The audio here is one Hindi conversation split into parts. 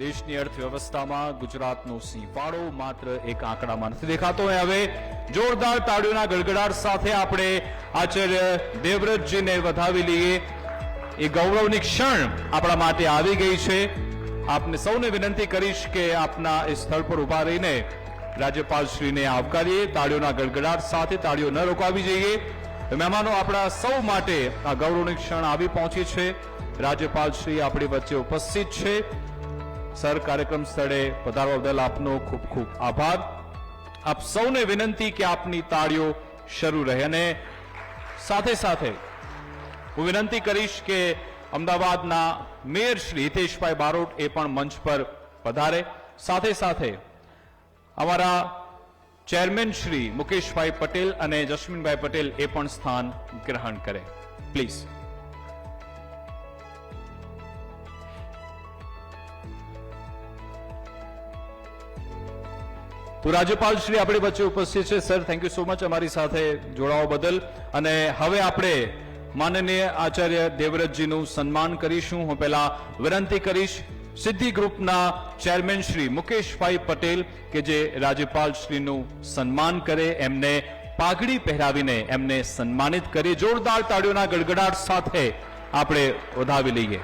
દેશની અર્થવ્યવસ્થામાં ગુજરાતનો સિંહફાળો માત્ર એક આંકડામાં નથી દેખાતો. હવે જોરદાર તાળીઓના ગડગડાટ સાથે આપણે આચાર્ય દેવવ્રતજીને વધાવી લઈએ. એ ગૌરવની ક્ષણ આપણા માટે આવી ગઈ છે. આપને સૌને વિનંતી કરીશ કે આપના એ સ્થળ પર ઉભા રહીને રાજ્યપાલશ્રીને આવકારીએ. તાળીઓના ગડગડાટ સાથે તાળીઓ ન રોકાવી જોઈએ. મહેમાનો, આપણા સૌ માટે આ ગૌરવની ક્ષણ આવી પહોંચી છે. રાજ્યપાલશ્રી આપણી વચ્ચે ઉપસ્થિત છે. સર, કાર્યક્રમ સ્થળે પધારવા બદલ આપનો ખૂબ ખૂબ આભાર. આપ સૌને વિનંતી કે આપની તાળીઓ શરૂ રહે. અને સાથે સાથે હું વિનંતી કરીશ કે અમદાવાદના મેયર શ્રી હિતેશભાઈ બારોટ એ પણ મંચ પર પધારે. સાથે સાથે અમારા ચેરમેન શ્રી મુકેશભાઈ પટેલ અને જસ્મીનભાઈ પટેલ એ પણ સ્થાન ગ્રહણ કરે. પ્લીઝ. તો રાજ્યપાલ શ્રી આપણી વચ્ચે ઉપસ્થિત છે. Sir, thank you so much અમારી સાથે જોડાવા બદલ. અને હવે આપણે માનનીય આચાર્ય દેવવ્રતજીનું સન્માન કરીશું. હું પહેલા વિનંતી કરીશ સિદ્ધિ ગ્રુપના ચેરમેન શ્રી મુકેશભાઈ પટેલ કે જે રાજ્યપાલ શ્રીનું સન્માન કરે, એમને પાઘડી પહેરાવીને એમને સન્માનિત કરી. જોરદાર તાળીઓના ગડગડાટ સાથે આપણે વધાવી લઈએ.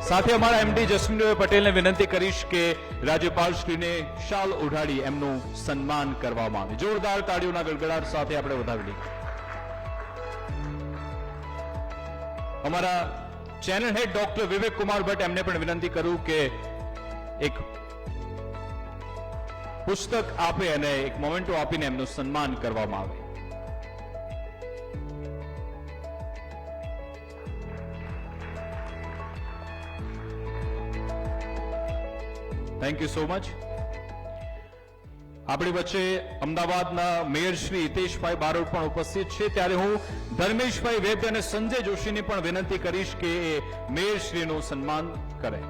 સાથે અમારા એમડી જસ્મીનભાઈ પટેલને વિનંતી કરીશ કે રાજ્યપાલશ્રીને શાલ ઓઢાડી એમનું સન્માન કરવામાં આવે. જોરદાર તાળીઓના ગડગડાટ સાથે આપણે વધાવી લઈએ. અમારા ચેનલ હેડ ડોક્ટર વિવેક કુમાર ભટ્ટ, એમને પણ વિનંતી કરું કે એક પુસ્તક આપે અને એક મોમેન્ટો આપીને એમનું સન્માન કરવામાં આવે. Thank you so much. આપણી વચ્ચે અમદાવાદના મેયર શ્રી હિતેશભાઈ બારોટ પણ ઉપસ્થિત છે. ત્યારે હું ધર્મેશભાઈ વેદ અને સંજય જોશીની પણ વિનંતી કરીશ કે એ મેયર શ્રીનું સન્માન કરે.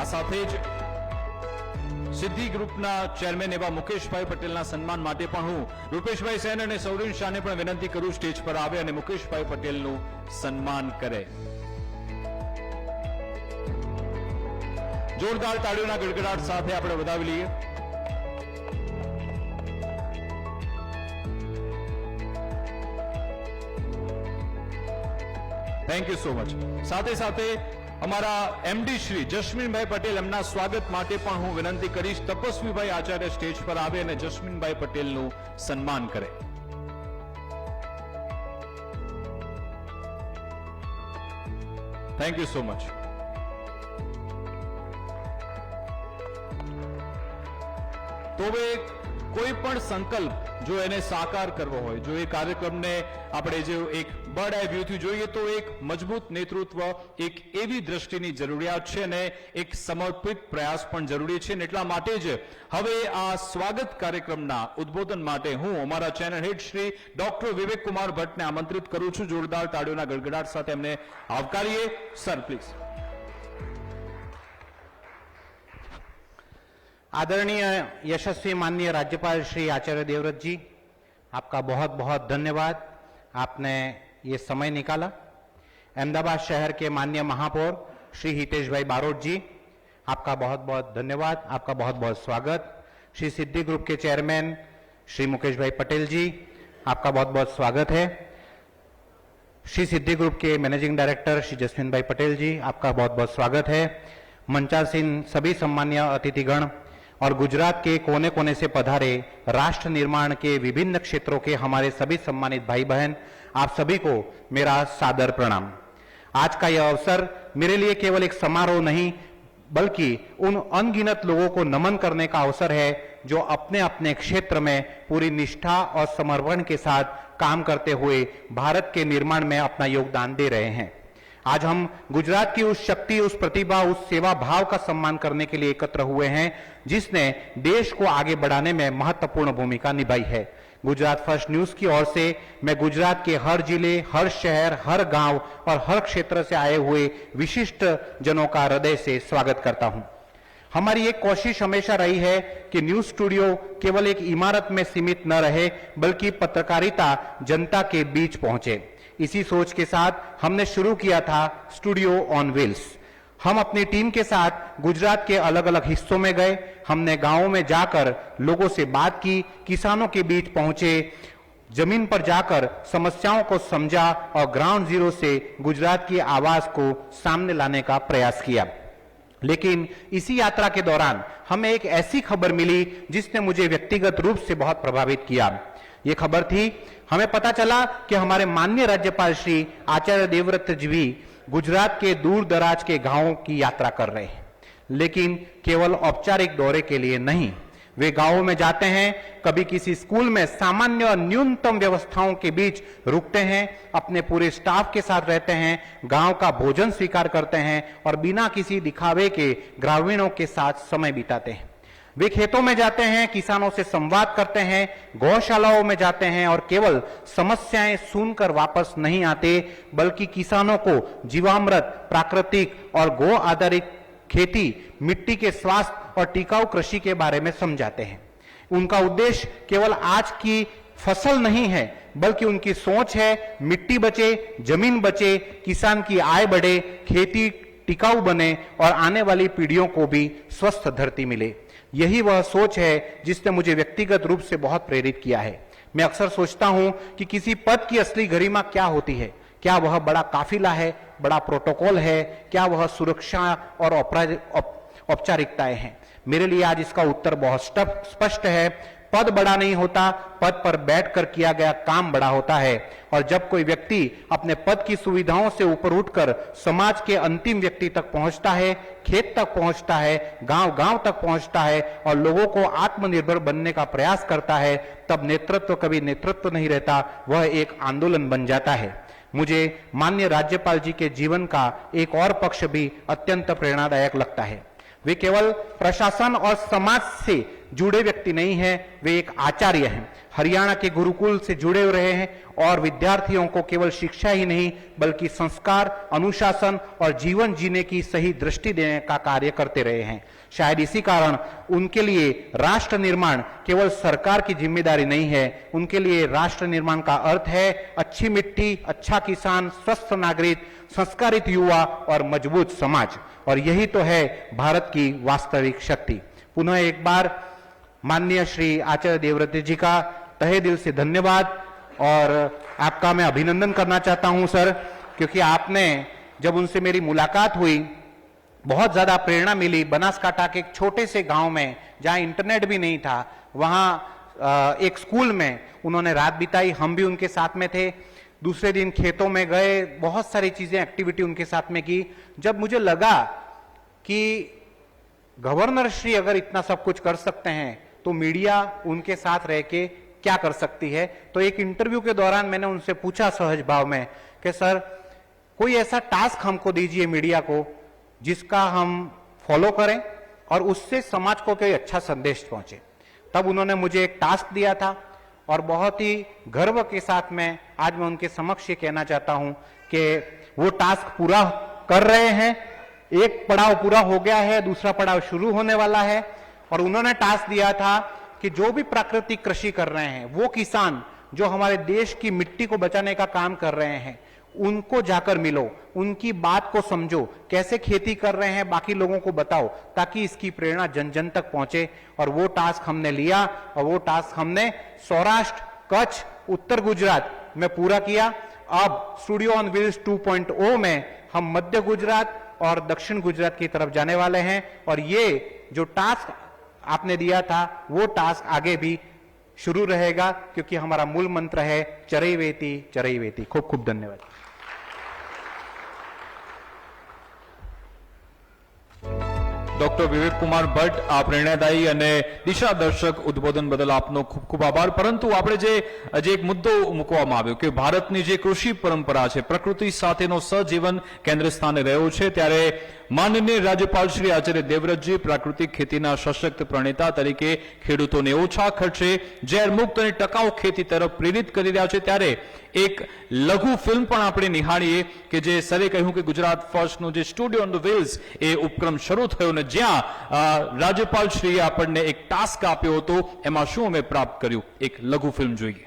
આ સાથે જ સિદ્ધિ ગ્રુપના ચેરમેન એવા મુકેશભાઈ પટેલના સન્માન માટે પણ હું રૂપેશભાઈ સેન અને સૌરીન શાહને પણ વિનંતી કરું સ્ટેજ પર આવે અને મુકેશભાઈ પટેલનું સન્માન કરે. જોરદાર તાળીઓના ગડગડાટ સાથે આપણે વધાવી લઈએ. Thank you so much. સાથે સાથે અમારા એમડી શ્રી જસ્મીનભાઈ પટેલ, એમના સ્વાગત માટે પણ હું વિનંતી કરીશ તપસ્વીભાઈ આચાર્ય સ્ટેજ પર આવે અને જસ્મીનભાઈ પટેલનું સન્માન કરે. Thank you so much. તો હવે કોઈ પણ સંકલ્પ જો એને સાકાર કરવો હોય, જો એ કાર્યક્રમને આપણે જો એક બર્ડ આઈ વ્યૂથી જોઈએ તો એક મજબૂત નેતૃત્વ, એક એવી દ્રષ્ટિની જરૂરિયાત છે અને એક સમર્પિત પ્રયાસ પણ જરૂરી છે. એટલા માટે જ હવે આ સ્વાગત કાર્યક્રમના ઉદ્બોધન માટે હું અમારા ચેનલ હેડ શ્રી ડોક્ટર વિવેક કુમાર ભટ્ટને આમંત્રિત કરું છું. જોરદાર તાળીઓના ગડગડાટ સાથે એમને આવકારીએ. Sir, please. आदरणीय यशस्वी माननीय राज्यपाल श्री आचार्य देवव्रत जी, आपका बहुत बहुत धन्यवाद. आपने ये समय निकाला. अहमदाबाद शहर के माननीय महापौर श्री हितेश भाई बारोट जी, आपका बहुत बहुत धन्यवाद. आपका बहुत बहुत स्वागत. श्री सिद्धि ग्रुप के चेयरमैन श्री मुकेश भाई पटेल जी, आपका बहुत बहुत स्वागत है. श्री सिद्धि ग्रुप के मैनेजिंग डायरेक्टर श्री जस्मीन भाई पटेल जी, आपका बहुत बहुत स्वागत है. मंचासीन सभी सम्मान्य अतिथिगण और गुजरात के कोने कोने से पधारे राष्ट्र निर्माण के विभिन्न क्षेत्रों के हमारे सभी सम्मानित भाई बहन, आप सभी को मेरा सादर प्रणाम. आज का यह अवसर मेरे लिए केवल एक समारोह नहीं बल्कि उन अनगिनत लोगों को नमन करने का अवसर है जो अपने अपने क्षेत्र में पूरी निष्ठा और समर्पण के साथ काम करते हुए भारत के निर्माण में अपना योगदान दे रहे हैं। आज हम गुजरात की उस शक्ति, उस प्रतिभा, उस सेवा भाव का सम्मान करने के लिए एकत्र हुए हैं जिसने देश को आगे बढ़ाने में महत्वपूर्ण भूमिका निभाई है। गुजरात फर्स्ट न्यूज की ओर से मैं गुजरात के हर जिले, हर शहर, हर गांव और हर क्षेत्र से आए हुए विशिष्ट जनों का हृदय से स्वागत करता हूं। हमारी एक कोशिश हमेशा रही है कि न्यूज स्टूडियो केवल एक इमारत में सीमित न रहे, बल्कि पत्रकारिता जनता के बीच पहुंचे। इसी सोच के साथ हमने शुरू किया था स्टूडियो ऑन व्हील्स। हम अपनी टीम के साथ गुजरात के अलग अलग हिस्सों में गए। हमने गांवों में जाकर लोगों से बात की, किसानों के बीच पहुंचे, जमीन पर जाकर समस्याओं को समझा और ग्राउंड जीरो से गुजरात की आवाज को सामने लाने का प्रयास किया। लेकिन इसी यात्रा के दौरान हमें एक ऐसी खबर मिली जिसने मुझे व्यक्तिगत रूप से बहुत प्रभावित किया। ये खबर थी, हमें पता चला कि हमारे माननीय राज्यपाल श्री आचार्य देवव्रत जी भी गुजरात के दूर दराज के गांवों की यात्रा कर रहे हैं, लेकिन केवल औपचारिक दौरे के लिए नहीं। वे गांवों में जाते हैं, कभी किसी स्कूल में सामान्य और न्यूनतम व्यवस्थाओं के बीच रुकते हैं, अपने पूरे स्टाफ के साथ रहते हैं, गांव का भोजन स्वीकार करते हैं और बिना किसी दिखावे के ग्रामीणों के साथ समय बिताते हैं। वे खेतों में जाते हैं, किसानों से संवाद करते हैं, गौशालाओं में जाते हैं और केवल समस्याएं सुनकर वापस नहीं आते, बल्कि किसानों को जीवामृत, प्राकृतिक और गौ आधारित खेती, मिट्टी के स्वास्थ्य और टिकाऊ कृषि के बारे में समझाते हैं। उनका उद्देश्य केवल आज की फसल नहीं है, बल्कि उनकी सोच है मिट्टी बचे, जमीन बचे, किसान की आय बढ़े, खेती टिकाऊ बने और आने वाली पीढ़ियों को भी स्वस्थ धरती मिले। यही वह सोच है जिसने मुझे व्यक्तिगत रूप से बहुत प्रेरित किया है। मैं अक्सर सोचता हूं कि किसी पद की असली गरिमा क्या होती है। क्या वह बड़ा काफिला है, बड़ा प्रोटोकॉल है, क्या वह सुरक्षा और औपचारिकताएं हैं? मेरे लिए आज इसका उत्तर बहुत स्पष्ट है। पद बड़ा नहीं होता, पद पर बैठकर किया गया काम बड़ा होता है। और जब कोई व्यक्ति अपने पद की सुविधाओं से ऊपर उठकर समाज के अंतिम व्यक्ति तक पहुंचता है, खेत तक पहुंचता है, गांव-गांव तक पहुंचता है और लोगों को आत्मनिर्भर बनने का प्रयास करता है, तब नेतृत्व कभी नेतृत्व नहीं रहता, वह एक आंदोलन बन जाता है। मुझे माननीय राज्यपाल जी के जीवन का एक और पक्ष भी अत्यंत प्रेरणादायक लगता है। वे केवल प्रशासन और समाज से जुड़े व्यक्ति नहीं हैं, वे एक आचार्य हैं। हरियाणा के गुरुकुल से जुड़े रहे हैं और विद्यार्थियों को केवल शिक्षा ही नहीं, बल्कि संस्कार, अनुशासन और जीवन जीने की सही दृष्टि देने का कार्य करते रहे हैं। शायद इसी कारण उनके लिए राष्ट्र निर्माण केवल सरकार की जिम्मेदारी नहीं है, उनके लिए राष्ट्र निर्माण का अर्थ है अच्छी मिट्टी, अच्छा किसान, स्वस्थ नागरिक, संस्कारित युवा और मजबूत समाज। और यही तो है भारत की वास्तविक शक्ति। पुनः एक बार माननीय श्री आचार्य देवव्रत जी का तहे दिल से धन्यवाद और आपका मैं अभिनंदन करना चाहता हूं सर, क्योंकि आपने जब उनसे मेरी मुलाकात हुई बहुत ज्यादा प्रेरणा मिली। बनासकांठा के एक छोटे से गांव में जहां इंटरनेट भी नहीं था, वहां एक स्कूल में उन्होंने रात बिताई, हम भी उनके साथ में थे। दूसरे दिन खेतों में गए, बहुत सारी चीजें एक्टिविटी उनके साथ में की। जब मुझे लगा कि गवर्नर श्री अगर इतना सब कुछ कर सकते हैं तो मीडिया उनके साथ रह के क्या कर सकती है, तो एक इंटरव्यू के दौरान मैंने उनसे पूछा सहज भाव में कि सर कोई ऐसा टास्क हमको दीजिए मीडिया को जिसका हम फॉलो करें और उससे समाज को कोई अच्छा संदेश पहुंचे। तब उन्होंने मुझे एक टास्क दिया था और बहुत ही गर्व के साथ में आज मैं उनके समक्ष ये कहना चाहता हूं कि वो टास्क पूरा कर रहे हैं। एक पड़ाव पूरा हो गया है, दूसरा पड़ाव शुरू होने वाला है। और उन्होंने टास्क दिया था कि जो भी प्राकृतिक कृषि कर रहे हैं, वो किसान जो हमारे देश की मिट्टी को बचाने का काम कर रहे हैं, उनको जाकर मिलो, उनकी बात को समझो, कैसे खेती कर रहे हैं बाकी लोगों को बताओ, ताकि इसकी प्रेरणा जन जन तक पहुंचे। और वो टास्क हमने लिया और वो टास्क हमने सौराष्ट्र, कच्छ, उत्तर गुजरात में पूरा किया। अब स्टूडियो ऑन व्हील्स 2.0 में हम मध्य गुजरात और दक्षिण गुजरात की तरफ जाने वाले हैं और ये जो टास्क आपने दिया था वो टास्क आगे भी शुरू रहेगा, क्योंकि हमारा मूल मंत्र है चरैवेति चरैवेति। खूब खूब धन्यवाद। ડોક્ટર વિવેક કુમાર ભટ્ટ, આ પ્રેરણાદાયી અને દિશાદર્શક ઉદ્બોધન બદલ આપનો ખૂબ ખૂબ આભાર. પરંતુ આપણે જે એક મુદ્દો મૂકવામાં આવ્યો કે ભારતની જે કૃષિ પરંપરા છે, પ્રકૃતિ સાથેનો સહજીવન કેન્દ્ર સ્થાને રહ્યો છે, ત્યારે માનનીય રાજ્યપાલ શ્રી આચાર્ય દેવવ્રતજી પ્રાકૃતિક ખેતીના સશક્ત પ્રણેતા તરીકે ખેડૂતોને ઓછા ખર્ચે ઝેરમુક્ત અને ટકાઉ ખેતી તરફ પ્રેરિત કરી રહ્યા છે. ત્યારે એક લઘુ ફિલ્મ પણ આપણે નિહાળીએ કે જે સરે કહ્યું કે ગુજરાત ફર્સ્ટનું જે સ્ટુડિયો ઓન ધ વ્હીલ્સ એ ઉપક્રમ શરૂ થયો ને જ્યાં રાજ્યપાલ શ્રીએ આપણને એક ટાસ્ક આપ્યો હતો, એમાં શું અમે પ્રાપ્ત કર્યું, એક લઘુ ફિલ્મ જોઈએ.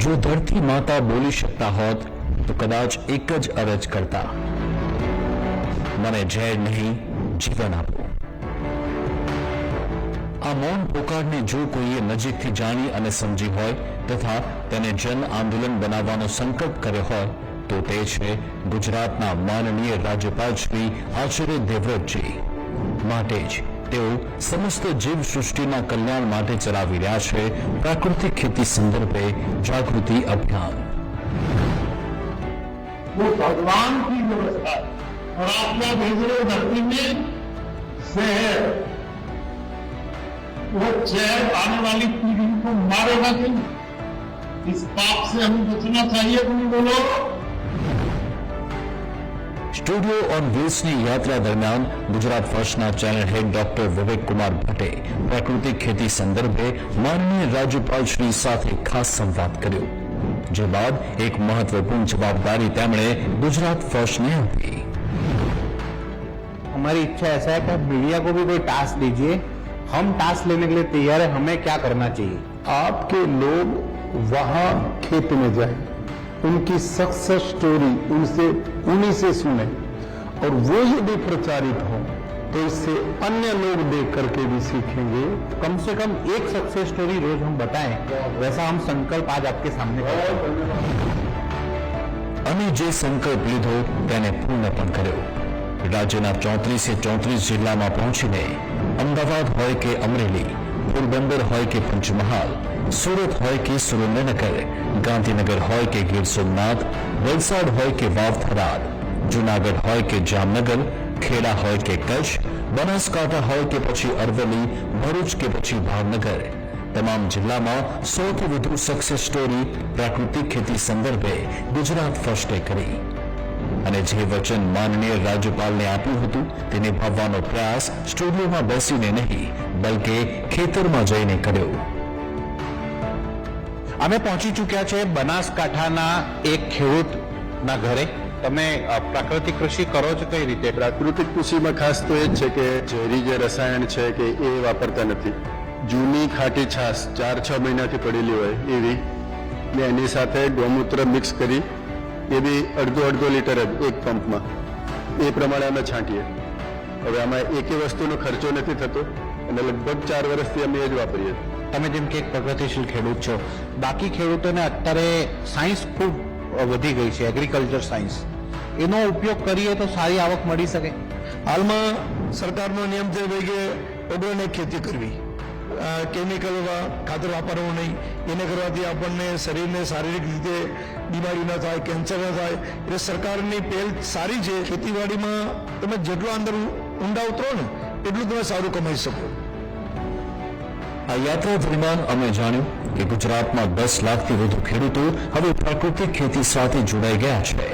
જો ધરતી માતા બોલી શકતા હોત તો કદાચ એક જ અરજ કરતા, મને ઝેર નહીં જીવન આપો. આ મૌન પોકારને જો કોઈએ નજીકથી જાણી અને સમજી હોય તથા તેને જન આંદોલન બનાવવાનો સંકલ્પ કર્યો હોય તો તે છે ગુજરાતના માનનીય રાજ્યપાલ શ્રી આચાર્ય દેવવ્રતજી. માટે જ તેઓ સમસ્ત જીવ સૃષ્ટિના કલ્યાણ માટે ચલાવી રહ્યા છે પ્રાકૃતિક ખેતી સંદર્ભે જાગૃતિ અભિયાન. वो भगवान की व्यवस्था है और आपने भेज रहे धरती में जहर, वो जहर आने वाली पीढ़ी को मारेगा नहीं. इस पाप से हमें बचना चाहिए. तुम बोलो. સ્ટુડિયો ઓન વ્હીલ્સની યાત્રા દરમિયાન ગુજરાત ફર્સ્ટના ચેનલ હેડ ડોક્ટર વિવેક કુમાર ભટ્ટે પ્રાકૃતિક ખેતી સંદર્ભે માનનીય રાજ્યપાલ શ્રી સાથે ખાસ સંવાદ કર્યો, જે બાદ એક મહત્વપૂर्ण જવાબદારી તેમણે ગુજરાત ફર્સ્ટને આપી. हमारी इच्छा ऐसा है कि आप मीडिया को भी कोई टास्क दीजिए, हम टास्क लेने के लिए तैयार है, हमें क्या करना चाहिए. आपके लोग वहां खेत में जाए, उनकी सक्सेस स्टोरी उन्हीं से सुने और वो यदि प्रचारित हो तो इससे अन्य लोग देख करके भी सीखेंगे. कम से कम एक सक्सेस स्टोरी रोज हम बताएं, वैसा हम संकल्प आज आपके सामने करें. અને જે સંકલ્પ લીધો તેને પૂર્ણ પણ કર્યો. રાજ્યના 34 જિલ્લામાં પહોંચીને અમદાવાદ હોય કે અમરેલી, પોરબંદર હોય કે પંચમહાલ, સુરત હોય કે સુરેન્દ્રનગર, ગાંધીનગર હોય કે ગીર સોમનાથ, વલસાડ હોય કે વાવ થરાદ, જુનાગઢ હોય કે જામનગર, ખેડા હોય કે કચ્છ, બનાસકાંઠા હોય કે પછી અરવલ્લી, ભરૂચ કે પછી ભાવનગર, તમામ જિલ્લામાં 100થી વધુ સક્સેસ સ્ટોરી પ્રાકૃતિક ખેતી સંદર્ભે ગુજરાત ફર્સ્ટે કરી. અને જે વચન માનનીય રાજ્યપાલને આપ્યું હતું તે નિભાવવાનો પ્રયાસ સ્ટુડિયોમાં બેસીને નહીં બલકે ખેતરમાં જઈને કર્યો. અમે પહોંચી ચૂક્યા છે બનાસકાંઠાના એક ખેડૂતના ઘરે. તમે પ્રાકૃતિક કૃષિ કરો છો કઈ રીતે? પ્રાકૃતિક કૃષિમાં ખાસ તો એ જ છે કે ઝેરી જે રસાયણ છે કે એ વાપરતા નથી. જૂની ખાટી છાશ 4-6 મહિનાથી પડેલી હોય એવી ને એની સાથે ગૌમૂત્ર મિક્સ કરી એ બી અડધો લીટર જ એક પંપમાં એ પ્રમાણે અમે છાંટીએ. હવે આમાં એકે વસ્તુનો ખર્ચો નથી થતો અને લગભગ 4 વર્ષથી અમે એ જ વાપરીએ. તમે જેમ કે એક પ્રગતિશીલ ખેડૂત છો, બાકી ખેડૂતોને અત્યારે સાયન્સ ખૂબ વધી ગઈ છે, એગ્રીકલ્ચર સાયન્સ, એનો ઉપયોગ કરીએ તો સારી આવક મળી શકે. હાલમાં સરકારનો નિયમ છે ભાઈ કે ઓર્ગેનિક ખેતી કરવી, કેમિકલ ખાતર વાપરવું નહીં. એને કરવાથી આપણને શરીરને શારીરિક રીતે બીમારી ન થાય, કેન્સર ન થાય. એટલે સરકારની પહેલ સારી છે. ખેતીવાડીમાં તમે જેટલો અંદર ઊંડા ઉતરો ને એટલું તમે સારું કમાઈ શકો. આ યાત્રા દરમિયાન અમે જાણ્યું કે ગુજરાતમાં 10 લાખથી વધુ ખેડૂતો હવે પ્રાકૃતિક ખેતી સાથે જોડાઈ ગયા છે.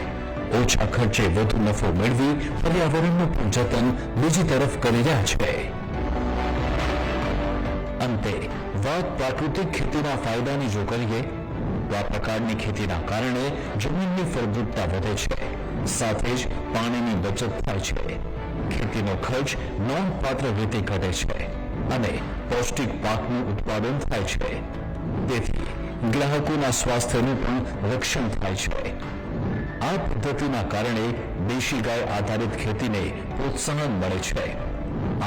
ઓછા ખર્ચે વધુ નફો મેળવી પર્યાવરણનું પણ જતન બીજી તરફ કરી રહ્યા છે. અંતે વાત પ્રાકૃતિક ખેતીના ફાયદાની જો કરીએ તો આ પ્રકારની ખેતીના કારણે જમીનની ફળદ્રુપતા વધે છે, સાથે જ પાણીની બચત થાય છે, ખેતીનો ખર્ચ નોંધપાત્ર રીતે ઘટે છે અને પૌષ્ટિક પાકનું ઉત્પાદન થાય છે. તેથી ગ્રાહકોના સ્વાસ્થ્યનું પણ રક્ષણ થાય છે. આ પદ્ધતિના કારણે દેશી ગાય આધારિત ખેતીને પ્રોત્સાહન મળે છે.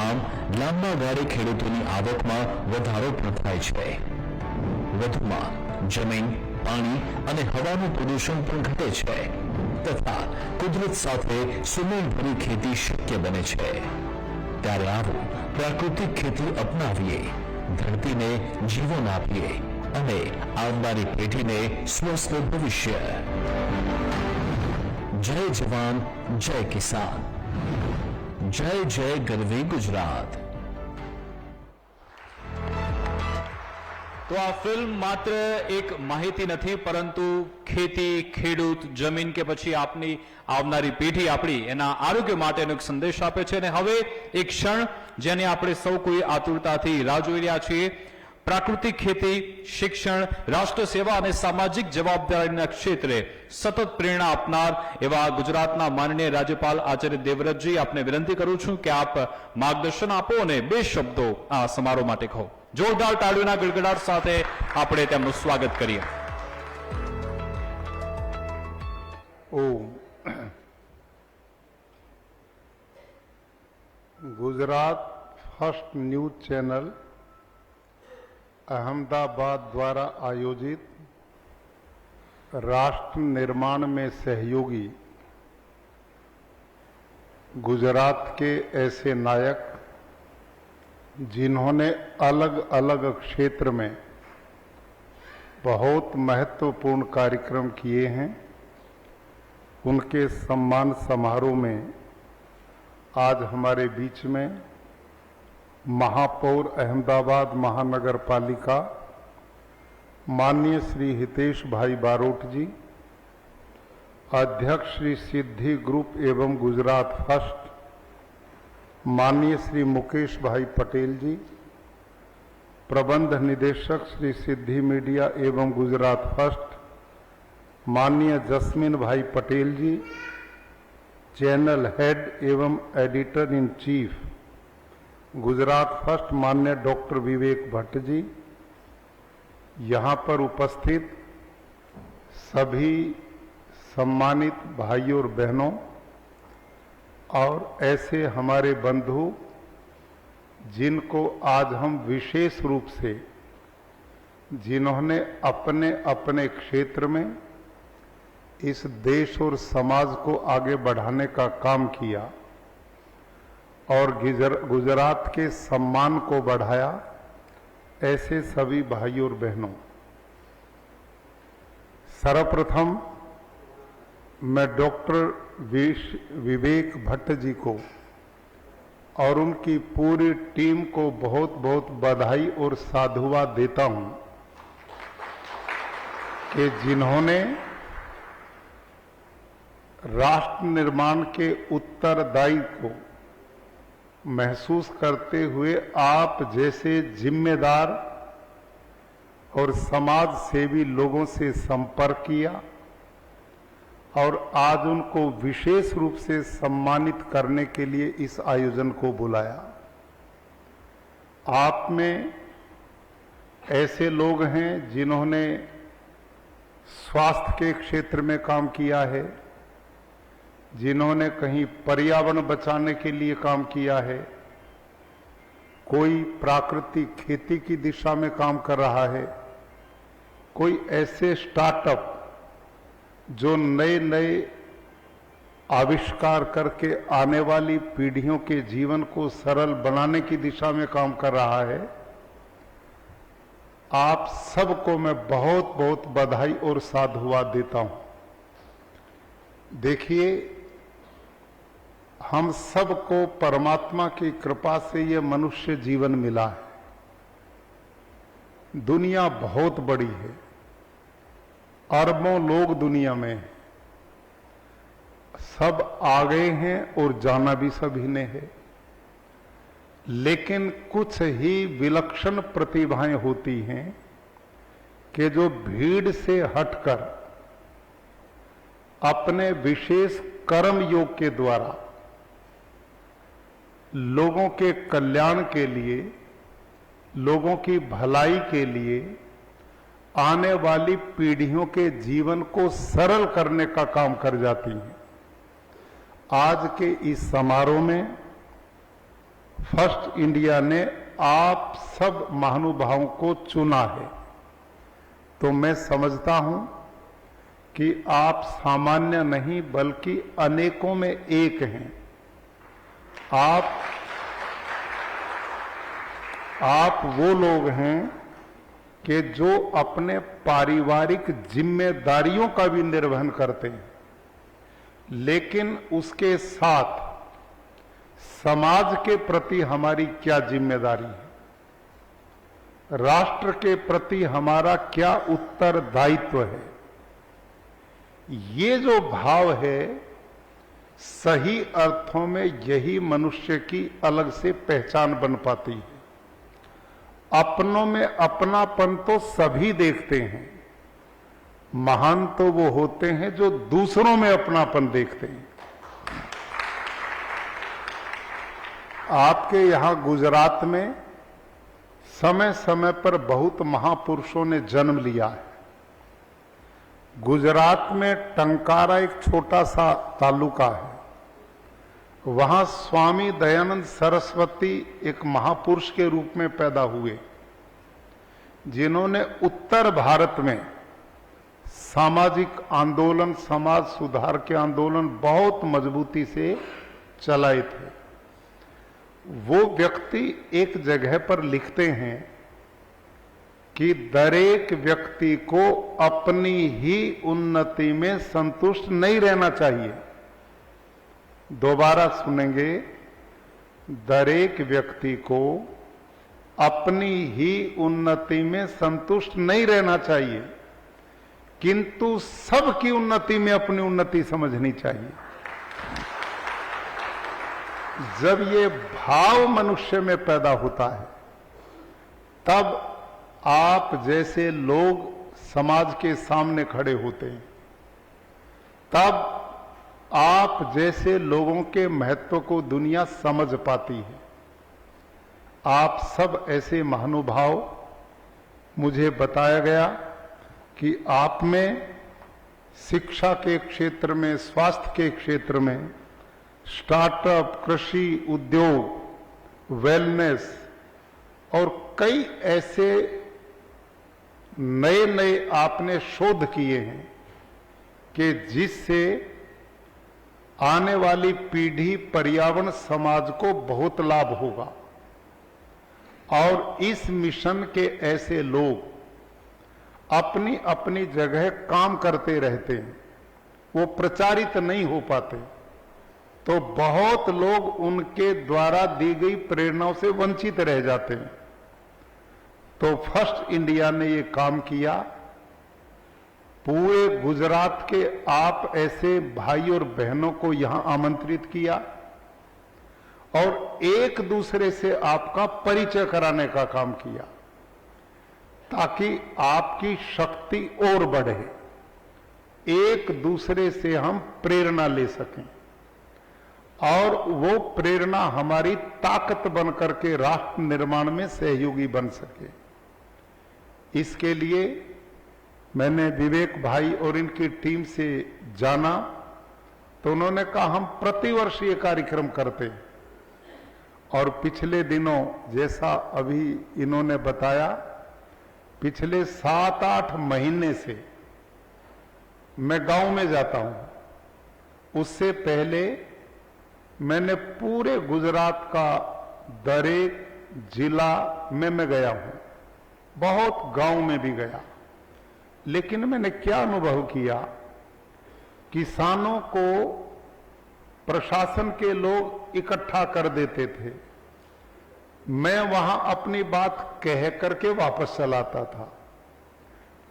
આમ લાંબા ગાળે ખેડૂતોની આવકમાં વધારો પણ થાય છે. વધુમાં જમીન, પાણી અને હવાનું પ્રદૂષણ પણ ઘટે છે તથા કુદરત સાથે સુમેળભરી ખેતી શક્ય બને છે. ત્યારે આવો પ્રાકૃતિક ખેતી અપનાવીએ, ધરતીને જીવન આપીએ અને આવનારી પેઢીને સ્વસ્થ ભવિષ્ય. જય જવાન, જય કિસાન, જય જય ગરવી ગુજરાત। તો આ ફિલ્મ માત્ર એક માહિતી નથી, પરંતુ ખેતી, ખેડૂત, જમીન કે પછી આપની આવનારી પેઢી આપણી એના આરોગ્ય માટેનો એક સંદેશ આપે છે। અને હવે એક ક્ષણ જેને આપણે સૌ કોઈ આતુરતાથી રાહ જોઈ રહ્યા છીએ, પ્રાકૃતિક ખેતી, શિક્ષણ, રાષ્ટ્ર સેવા અને સામાજિક જવાબદારીના ક્ષેત્રે સતત પ્રેરણા આપનાર એવા ગુજરાતના માનનીય રાજ્યપાલ આચાર્ય દેવવ્રતજી, આપને વિનંતી કરું છું કે આપ માર્ગદર્શન આપો અને બે શબ્દો આ સમારોહ માટે કહો। જોરદાર તાળીઓના ગડગડાટ સાથે આપણે તેમનું સ્વાગત કરીએ। Gujarat first news channel Ahmedabad द्वारा आयोजित राष्ट्र निर्माण में सहयोगी गुजरात के ऐसे नायक जिन्होंने अलग अलग क्षेत्र में बहुत महत्वपूर्ण कार्यक्रम किए हैं, उनके सम्मान समारोह में आज हमारे बीच में महापौर अहमदाबाद महानगर पालिका माननीय श्री हितेश भाई बारोट जी, अध्यक्ष श्री सिद्धि ग्रुप एवं गुजरात फर्स्ट माननीय श्री मुकेश भाई पटेल जी, प्रबंध निदेशक श्री सिद्धि मीडिया एवं गुजरात फर्स्ट माननीय जस्मिन भाई पटेल जी, चैनल हेड एवं editor in chief Gujarat first माननीय डॉक्टर विवेक भट्ट जी, यहाँ पर उपस्थित सभी सम्मानित भाइयों और बहनों और ऐसे हमारे बंधु जिनको आज हम विशेष रूप से, जिन्होंने अपने अपने क्षेत्र में इस देश और समाज को आगे बढ़ाने का काम किया और गुजरात के सम्मान को बढ़ाया, ऐसे सभी भाइयों और बहनों, सर्वप्रथम मैं डॉक्टर विवेक भट्ट जी को और उनकी पूरी टीम को बहुत बहुत बधाई और साधुवाद देता हूं कि जिन्होंने राष्ट्र निर्माण के उत्तरदायित्व को महसूस करते हुए आप जैसे जिम्मेदार और समाज सेवी लोगों से संपर्क किया और आज उनको विशेष रूप से सम्मानित करने के लिए इस आयोजन को बुलाया। आप में ऐसे लोग हैं जिन्होंने स्वास्थ्य के क्षेत्र में काम किया है, जिन्होंने कहीं पर्यावरण बचाने के लिए काम किया है, कोई प्राकृतिक खेती की दिशा में काम कर रहा है, कोई ऐसे स्टार्टअप जो नए नए आविष्कार करके आने वाली पीढ़ियों के जीवन को सरल बनाने की दिशा में काम कर रहा है। आप सबको मैं बहुत बहुत बधाई और साधुवाद देता हूं। देखिए, हम सबको परमात्मा की कृपा से ये मनुष्य जीवन मिला है। दुनिया बहुत बड़ी है, अरबों लोग दुनिया में हैं, सब आ गए हैं और जाना भी सभी ने है, लेकिन कुछ ही विलक्षण प्रतिभाएं होती हैं कि जो भीड़ से हटकर अपने विशेष कर्म योग के द्वारा लोगों के कल्याण के लिए, लोगों की भलाई के लिए, आने वाली पीढ़ियों के जीवन को सरल करने का काम कर जाती हैं। आज के इस समारोह में फर्स्ट इंडिया ने आप सब महानुभावों को चुना है, तो मैं समझता हूं कि आप सामान्य नहीं बल्कि अनेकों में एक हैं। आप वो लोग हैं कि जो अपने पारिवारिक जिम्मेदारियों का भी निर्वहन करते हैं, लेकिन उसके साथ समाज के प्रति हमारी क्या जिम्मेदारी है, राष्ट्र के प्रति हमारा क्या उत्तरदायित्व है, ये जो भाव है सही अर्थों में यही मनुष्य की अलग से पहचान बन पाती है। अपनों में अपनापन तो सभी देखते हैं, महान तो वो होते हैं जो दूसरों में अपनापन देखते हैं। आपके यहां गुजरात में समय समय पर बहुत महापुरुषों ने जन्म लिया है। गुजरात में टंकारा एक छोटा सा तालुका है, वहां स्वामी दयानंद सरस्वती एक महापुरुष के रूप में पैदा हुए, जिन्होंने उत्तर भारत में सामाजिक आंदोलन, समाज सुधार के आंदोलन बहुत मजबूती से चलाए थे। वो व्यक्ति एक जगह पर लिखते हैं कि दरेक व्यक्ति को अपनी ही उन्नति में संतुष्ट नहीं रहना चाहिए। दोबारा सुनेंगे, दरेक व्यक्ति को अपनी ही उन्नति में संतुष्ट नहीं रहना चाहिए, किंतु सबकी उन्नति में अपनी उन्नति समझनी चाहिए। जब ये भाव मनुष्य में पैदा होता है, तब आप जैसे लोग समाज के सामने खड़े होते हैं, तब आप जैसे लोगों के महत्व को दुनिया समझ पाती है। आप सब ऐसे महानुभाव, मुझे बताया गया कि आप में शिक्षा के क्षेत्र में, स्वास्थ्य के क्षेत्र में, स्टार्टअप, कृषि, उद्योग, वेलनेस और कई ऐसे नए नए आपने शोध किए हैं कि जिससे आने वाली पीढ़ी, पर्यावरण, समाज को बहुत लाभ होगा। और इस मिशन के ऐसे लोग अपनी अपनी जगह काम करते रहते हैं, वो प्रचारित नहीं हो पाते, तो बहुत लोग उनके द्वारा दी गई प्रेरणाओं से वंचित रह जाते हैं। तो फर्स्ट इंडिया ने ये काम किया। पूरे गुजरात के आप ऐसे भाई और बहनों को यहां आमंत्रित किया और एक दूसरे से आपका परिचय कराने का काम किया, ताकि आपकी शक्ति और बढ़े, एक दूसरे से हम प्रेरणा ले सकें और वो प्रेरणा हमारी ताकत बनकर के राष्ट्र निर्माण में सहयोगी बन सके। इसके लिए मैंने विवेक भाई और इनकी टीम से जाना, तो उन्होंने कहा हम प्रतिवर्ष ये कार्यक्रम करते हैं। और पिछले दिनों, जैसा अभी इन्होंने बताया, पिछले 7-8 महीने से मैं गांव में जाता हूं। उससे पहले मैंने पूरे गुजरात का दरेक जिला में मैं गया हूं, बहुत गांव में भी गया। लेकिन मैंने क्या अनुभव किया, किसानों को प्रशासन के लोग इकट्ठा कर देते थे, मैं वहां अपनी बात कह करके वापस चलाता था,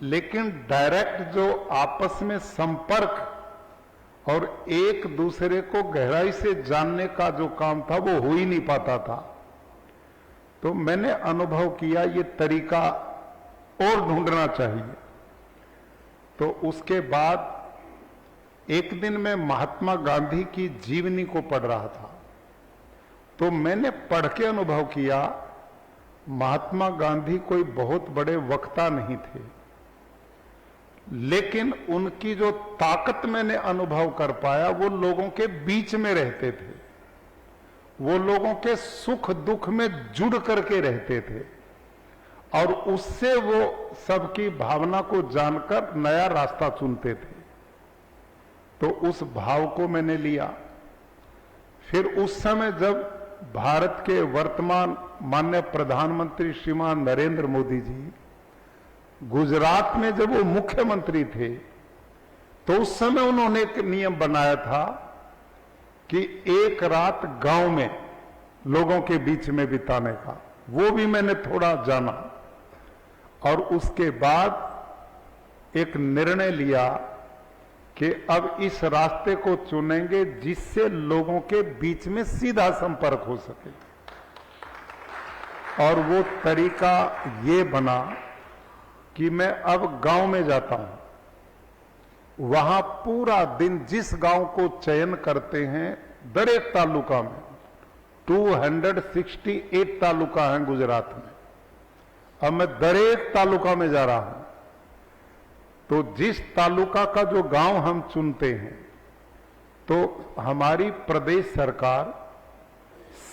लेकिन डायरेक्ट जो आपस में संपर्क और एक दूसरे को गहराई से जानने का जो काम था वो हो ही नहीं पाता था। तो मैंने अनुभव किया ये तरीका और ढूंढना चाहिए। तो उसके बाद एक दिन मैं महात्मा गांधी की जीवनी को पढ़ रहा था, तो मैंने पढ़ के अनुभव किया महात्मा गांधी कोई बहुत बड़े वक्ता नहीं थे, लेकिन उनकी जो ताकत मैंने अनुभव कर पाया, वो लोगों के बीच में रहते थे, वो लोगों के सुख दुख में जुड़ करके रहते थे और उससे वो सबकी भावना को जानकर नया रास्ता चुनते थे। तो उस भाव को मैंने लिया। फिर उस समय जब भारत के वर्तमान माननीय प्रधानमंत्री श्रीमान नरेंद्र मोदी जी गुजरात में जब वो मुख्यमंत्री थे, तो उस समय उन्होंने एक नियम बनाया था कि एक रात गांव में लोगों के बीच में बिताने का, वो भी मैंने थोड़ा जाना और उसके बाद एक निर्णय लिया कि अब इस रास्ते को चुनेंगे जिससे लोगों के बीच में सीधा संपर्क हो सके। और वो तरीका ये बना कि मैं अब गांव में जाता हूं, वहां पूरा दिन जिस गांव को चयन करते हैं, दरेक तालुका में 268 तालुका हैं गुजरात में, अब मैं दरेक तालुका में जा रहा हूं। तो जिस तालुका का जो गांव हम चुनते हैं, तो हमारी प्रदेश सरकार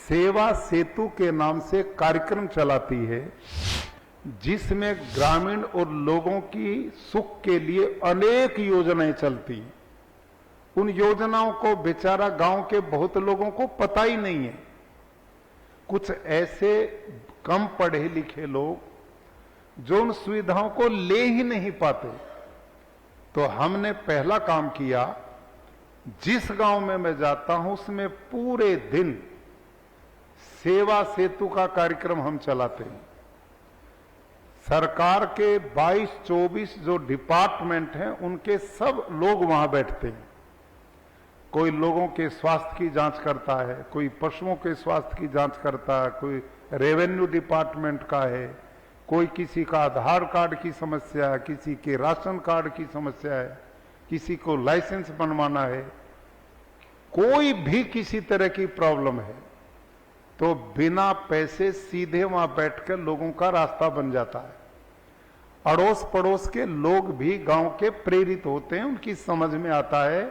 सेवा सेतु के नाम से कार्यक्रम चलाती है, जिसमें ग्रामीण और लोगों की सुख के लिए अनेक योजनाएं चलती हैं। उन योजनाओं को बेचारा गांव के बहुत लोगों को पता ही नहीं है। कुछ ऐसे कम पढ़े लिखे लोग जो उन सुविधाओं को ले ही नहीं पाते। तो हमने पहला काम किया, जिस गांव में मैं जाता हूं उसमें पूरे दिन सेवा सेतु का कार्यक्रम हम चलाते हैं। सरकार के 22-24 जो डिपार्टमेंट हैं, उनके सब लोग वहां बैठते हैं। कोई लोगों के स्वास्थ्य की जांच करता है, कोई पशुओं के स्वास्थ्य की जांच करता है, कोई रेवेन्यू डिपार्टमेंट का है, कोई किसी का आधार कार्ड की समस्या है, किसी के राशन कार्ड की समस्या है, किसी को लाइसेंस बनवाना है, कोई भी किसी तरह की प्रॉब्लम है तो बिना पैसे सीधे वहां बैठकर लोगों का रास्ता बन जाता है। अड़ोस पड़ोस के लोग भी गांव के प्रेरित होते हैं, उनकी समझ में आता है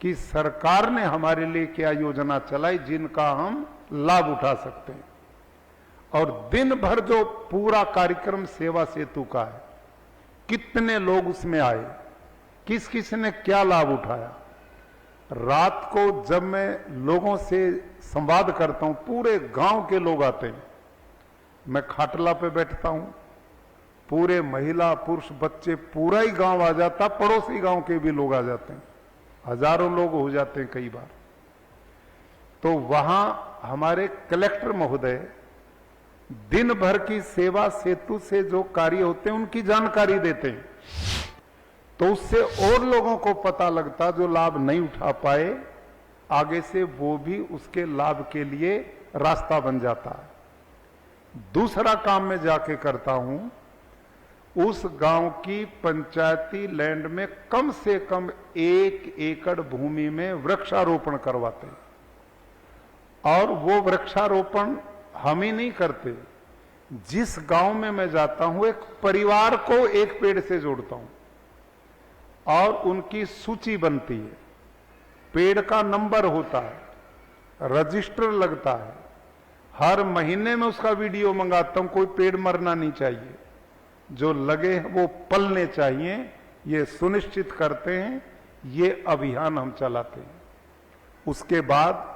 कि सरकार ने हमारे लिए क्या योजना चलाई जिनका हम लाभ उठा सकते हैं। और दिन भर जो पूरा कार्यक्रम सेवा सेतु का है, कितने लोग उसमें आए, किस किस ने क्या लाभ उठाया। रात को जब मैं लोगों से संवाद करता हूं, पूरे गांव के लोग आते हैं, मैं खाटला पे बैठता हूं, पूरे महिला पुरुष बच्चे पूरा ही गांव आ जाता, पड़ोसी गांव के भी लोग आ जाते हैं, हजारों लोग हो जाते हैं कई बार। तो वहां हमारे कलेक्टर महोदय दिन भर की सेवा सेतु से जो कार्य होते हैं उनकी जानकारी देते हैं, तो उससे और लोगों को पता लगता जो लाभ नहीं उठा पाए, आगे से वो भी उसके लाभ के लिए रास्ता बन जाता है। दूसरा काम मैं जाके करता हूं, उस गांव की पंचायती लैंड में कम से कम 1 एकड़ भूमि में वृक्षारोपण करवाते हैं। और वो वृक्षारोपण हम ही नहीं करते, जिस गांव में मैं जाता हूं एक परिवार को एक पेड़ से जोड़ता हूं और उनकी सूची बनती है, पेड़ का नंबर होता है, रजिस्टर लगता है, हर महीने में उसका वीडियो मंगाता हूं। कोई पेड़ मरना नहीं चाहिए, जो लगे वो पलने चाहिए, ये सुनिश्चित करते हैं। ये अभियान हम चलाते हैं। उसके बाद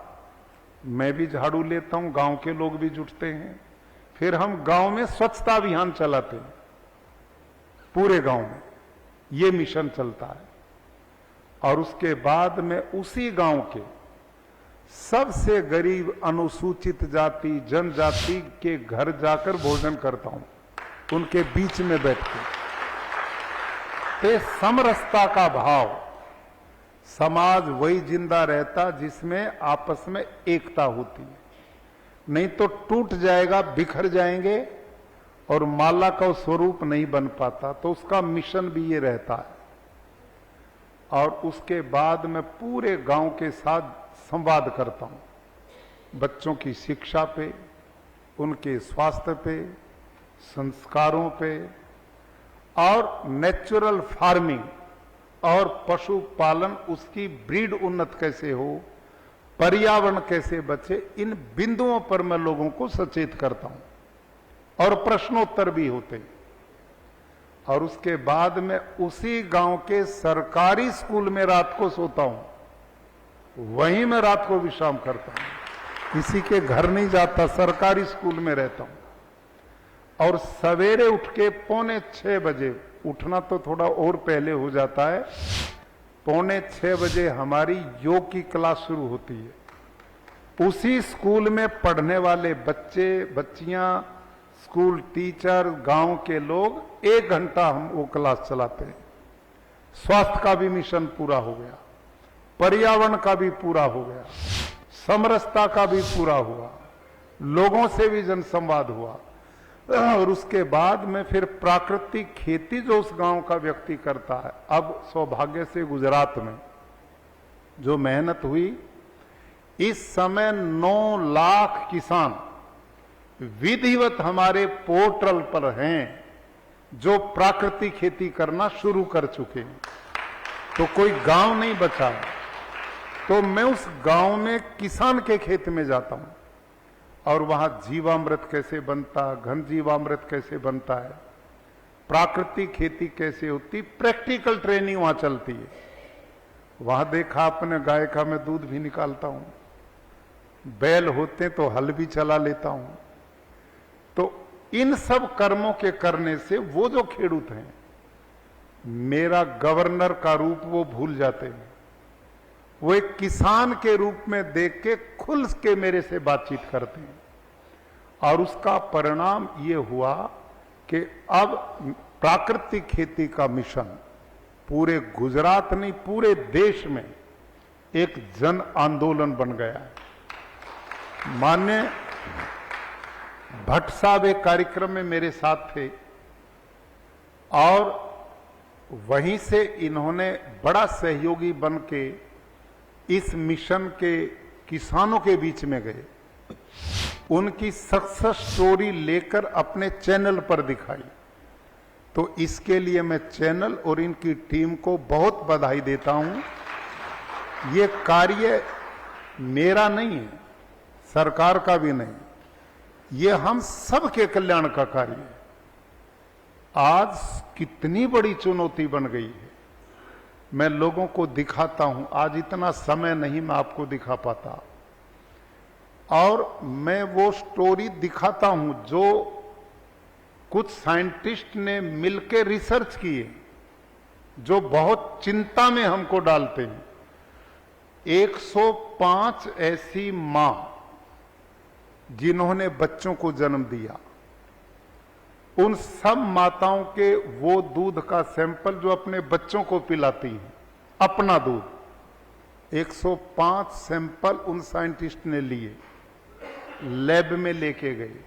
मैं भी झाड़ू लेता हूं, गांव के लोग भी जुटते हैं, फिर हम गांव में स्वच्छता अभियान चलाते हैं, पूरे गांव में ये मिशन चलता है। और उसके बाद मैं उसी गांव के सबसे गरीब अनुसूचित जाति जनजाति के घर जाकर भोजन करता हूं, उनके बीच में बैठ के। ते समरसता का भाव, समाज वही जिंदा रहता जिसमें आपस में एकता होती है, नहीं तो टूट जाएगा, बिखर जाएंगे और माला का स्वरूप नहीं बन पाता। तो उसका मिशन भी ये रहता है। और उसके बाद मैं पूरे गांव के साथ संवाद करता हूं, बच्चों की शिक्षा पे, उनके स्वास्थ्य पे, संस्कारों पे, और नेचुरल फार्मिंग और पशुपालन, उसकी ब्रीड उन्नत कैसे हो, पर्यावरण कैसे बचे, इन बिंदुओं पर मैं लोगों को सचेत करता हूं और प्रश्नोत्तर भी होते हैं। और उसके बाद मैं उसी गांव के सरकारी स्कूल में रात को सोता हूं, वहीं मैं रात को विश्राम करता हूं, किसी के घर नहीं जाता, सरकारी स्कूल में रहता हूं। और सवेरे उठ के 5:45 बजे, उठना तो थोड़ा और पहले हो जाता है, 5:45 बजे हमारी योग की क्लास शुरू होती है। उसी स्कूल में पढ़ने वाले बच्चे बच्चियां, स्कूल टीचर, गांव के लोग 1 घंटा हम वो क्लास चलाते हैं। स्वास्थ्य का भी मिशन पूरा हो गया, पर्यावरण का भी पूरा हो गया, समरसता का भी पूरा हुआ, लोगों से भी जनसंवाद हुआ। और उसके बाद में फिर प्राकृतिक खेती जो उस गांव का व्यक्ति करता है, अब सौभाग्य से गुजरात में जो मेहनत हुई, इस समय 9 लाख किसान विधिवत हमारे पोर्टल पर हैं जो प्राकृतिक खेती करना शुरू कर चुके हैं। तो कोई गांव नहीं बचा। तो मैं उस गांव में किसान के खेत में जाता हूं और वहां जीवामृत कैसे बनता, घन जीवामृत कैसे बनता है, प्राकृतिक खेती कैसे होती, प्रैक्टिकल ट्रेनिंग वहां चलती है। वहां देखा अपने गाय का मैं दूध भी निकालता हूं, बैल होते तो हल भी चला लेता हूं। तो इन सब कर्मों के करने से वो जो खेडूत हैं, मेरा गवर्नर का रूप वो भूल जाते हैं। वो एक किसान के रूप में देख के खुल के मेरे से बातचीत करते हैं। और उसका परिणाम ये हुआ कि अब प्राकृतिक खेती का मिशन पूरे गुजरात नहीं, पूरे देश में एक जन आंदोलन बन गया है। माननीय भट्ट साहब एक कार्यक्रम में मेरे साथ थे और वहीं से इन्होंने बड़ा सहयोगी बन के इस मिशन के किसानों के बीच में गए, उनकी सक्सेस स्टोरी लेकर अपने चैनल पर दिखाई। तो इसके लिए मैं चैनल और इनकी टीम को बहुत बधाई देता हूं। ये कार्य मेरा नहीं है, सरकार का भी नहीं, ये हम सब के कल्याण का कार्य है। आज कितनी बड़ी चुनौती बन गई है, मैं लोगों को दिखाता हूं। आज इतना समय नहीं मैं आपको दिखा पाता, और मैं वो स्टोरी दिखाता हूं जो कुछ साइंटिस्ट ने मिलकर रिसर्च किए, जो बहुत चिंता में हमको डालते हैं। 105 ऐसी मां जिन्होंने बच्चों को जन्म दिया, उन सब माताओं के वो दूध का सैंपल जो अपने बच्चों को पिलाती हैं, अपना दूध, 105 सैंपल उन साइंटिस्ट ने लिए, लैब में लेके गए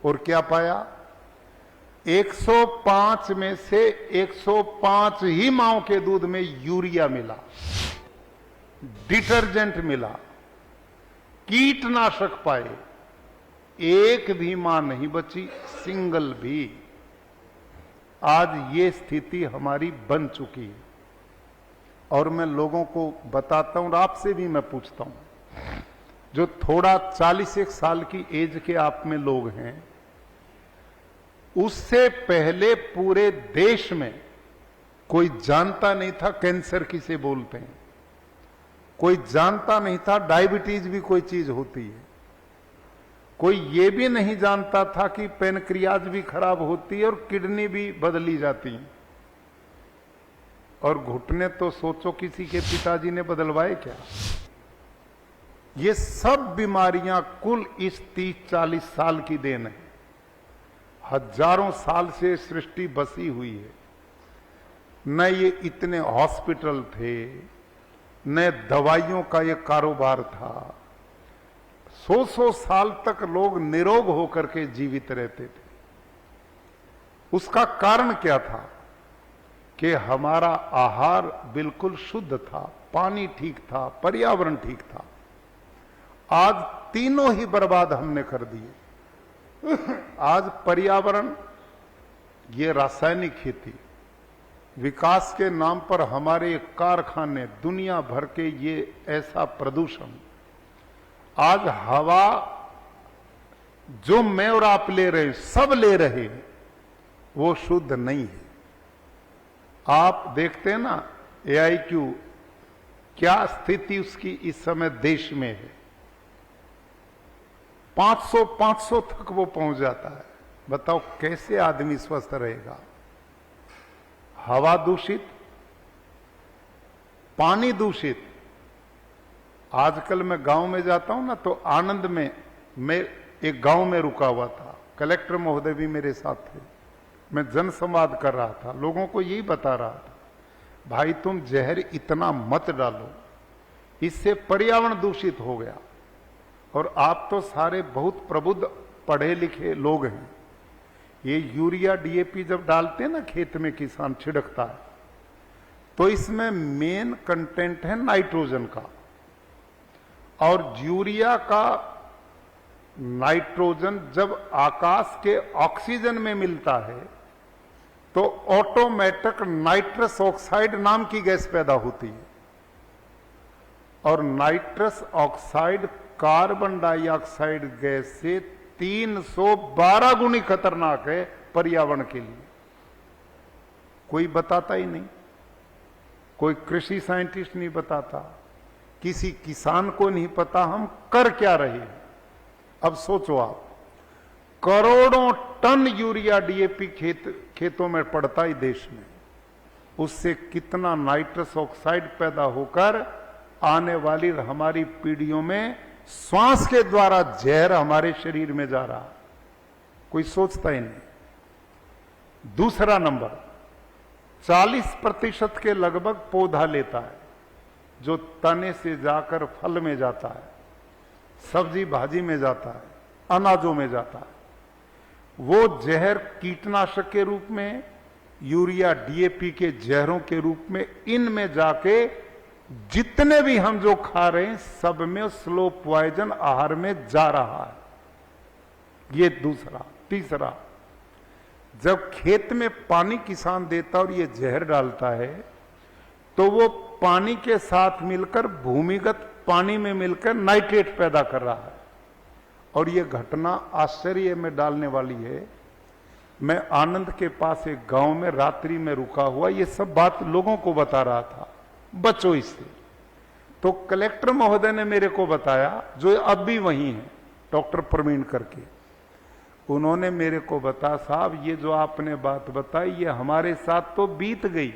और क्या पाया? 105 में से 105 ही माओं के दूध में यूरिया मिला, डिटर्जेंट मिला, कीटनाशक पाए। एक भी मां नहीं बची, सिंगल भी। आज ये स्थिति हमारी बन चुकी है और मैं लोगों को बताता हूं और आपसे भी मैं पूछता हूं, जो थोड़ा 41 साल की एज के आप में लोग हैं, उससे पहले पूरे देश में कोई जानता नहीं था कैंसर किसे बोलते हैं, कोई जानता नहीं था डायबिटीज भी कोई चीज होती है, कोई ये भी नहीं जानता था कि पैनक्रियाज भी खराब होती है और किडनी भी बदली जाती है। और घुटने तो सोचो किसी के पिताजी ने बदलवाए क्या। ये सब बीमारियां कुल इस 30-40 साल की देन है। हजारों साल से सृष्टि बसी हुई है। न ये इतने हॉस्पिटल थे, न दवाइयों का ये कारोबार था। 100 साल तक लोग निरोग होकर के जीवित रहते थे। उसका कारण क्या था कि हमारा आहार बिल्कुल शुद्ध था, पानी ठीक था, पर्यावरण ठीक था। आज तीनों ही बर्बाद हमने कर दिए। आज पर्यावरण, ये रासायनिक खेती, विकास के नाम पर हमारे कारखाने, दुनिया भर के ये ऐसा प्रदूषण, आज हवा जो मैं और आप ले रहे, सब ले रहे, वो शुद्ध नहीं है। आप देखते हैं ना AIQ, क्या स्थिति उसकी इस समय देश में है। 500 तक वो पहुंच जाता है। बताओ कैसे आदमी स्वस्थ रहेगा। हवा दूषित, पानी दूषित, आजकल मैं गांव में जाता हूं ना, तो आनंद में मैं एक गांव में रुका हुआ था, कलेक्टर महोदय भी मेरे साथ थे, मैं जनसंवाद कर रहा था, लोगों को यही बता रहा था, भाई तुम जहर इतना मत डालो, इससे पर्यावरण दूषित हो गया। और आप तो सारे बहुत प्रबुद्ध पढ़े लिखे लोग हैं, ये यूरिया डीएपी जब डालते हैं ना खेत में, किसान छिड़कता है, तो इसमें मेन कंटेंट है नाइट्रोजन का, और यूरिया का नाइट्रोजन जब आकाश के ऑक्सीजन में मिलता है तो ऑटोमेटिक नाइट्रस ऑक्साइड नाम की गैस पैदा होती है, और nitrous oxide carbon dioxide gas से 312 गुनी खतरनाक है पर्यावरण के लिए। कोई बताता ही नहीं, कोई कृषि साइंटिस्ट नहीं बताता, किसी किसान को नहीं पता हम कर क्या रहे हैं। अब सोचो आप, करोड़ों टन यूरिया डीएपी खेतों में पड़ता है देश में, उससे कितना नाइट्रस ऑक्साइड पैदा होकर आने वाली हमारी पीढ़ियों में श्वास के द्वारा जहर हमारे शरीर में जा रहा, कोई सोचता ही नहीं। दूसरा नंबर, 40% के लगभग पौधा लेता है, जो तने से जाकर फल में जाता है, सब्जी भाजी में जाता है, अनाजों में जाता है, वो जहर कीटनाशक के रूप में, यूरिया डीएपी के जहरों के रूप में इनमें जाके जितने भी हम जो खा रहे हैं सब में स्लो पॉइजन आहार में जा रहा है। ये दूसरा। तीसरा, जब खेत में पानी किसान देता और ये जहर डालता है तो वो पानी के साथ मिलकर भूमिगत पानी में मिलकर नाइट्रेट पैदा कर रहा है, और ये घटना आश्चर्य में डालने वाली है। मैं आनंद के पास एक गांव में रात्रि में रुका हुआ ये सब बात लोगों को बता रहा था, बचो इससे। तो कलेक्टर महोदय ने मेरे को बताया, जो अब भी वहीं है, डॉक्टर प्रवीण करके, उन्होंने मेरे को बताया, साहब ये जो आपने बात बताई ये हमारे साथ तो बीत गई।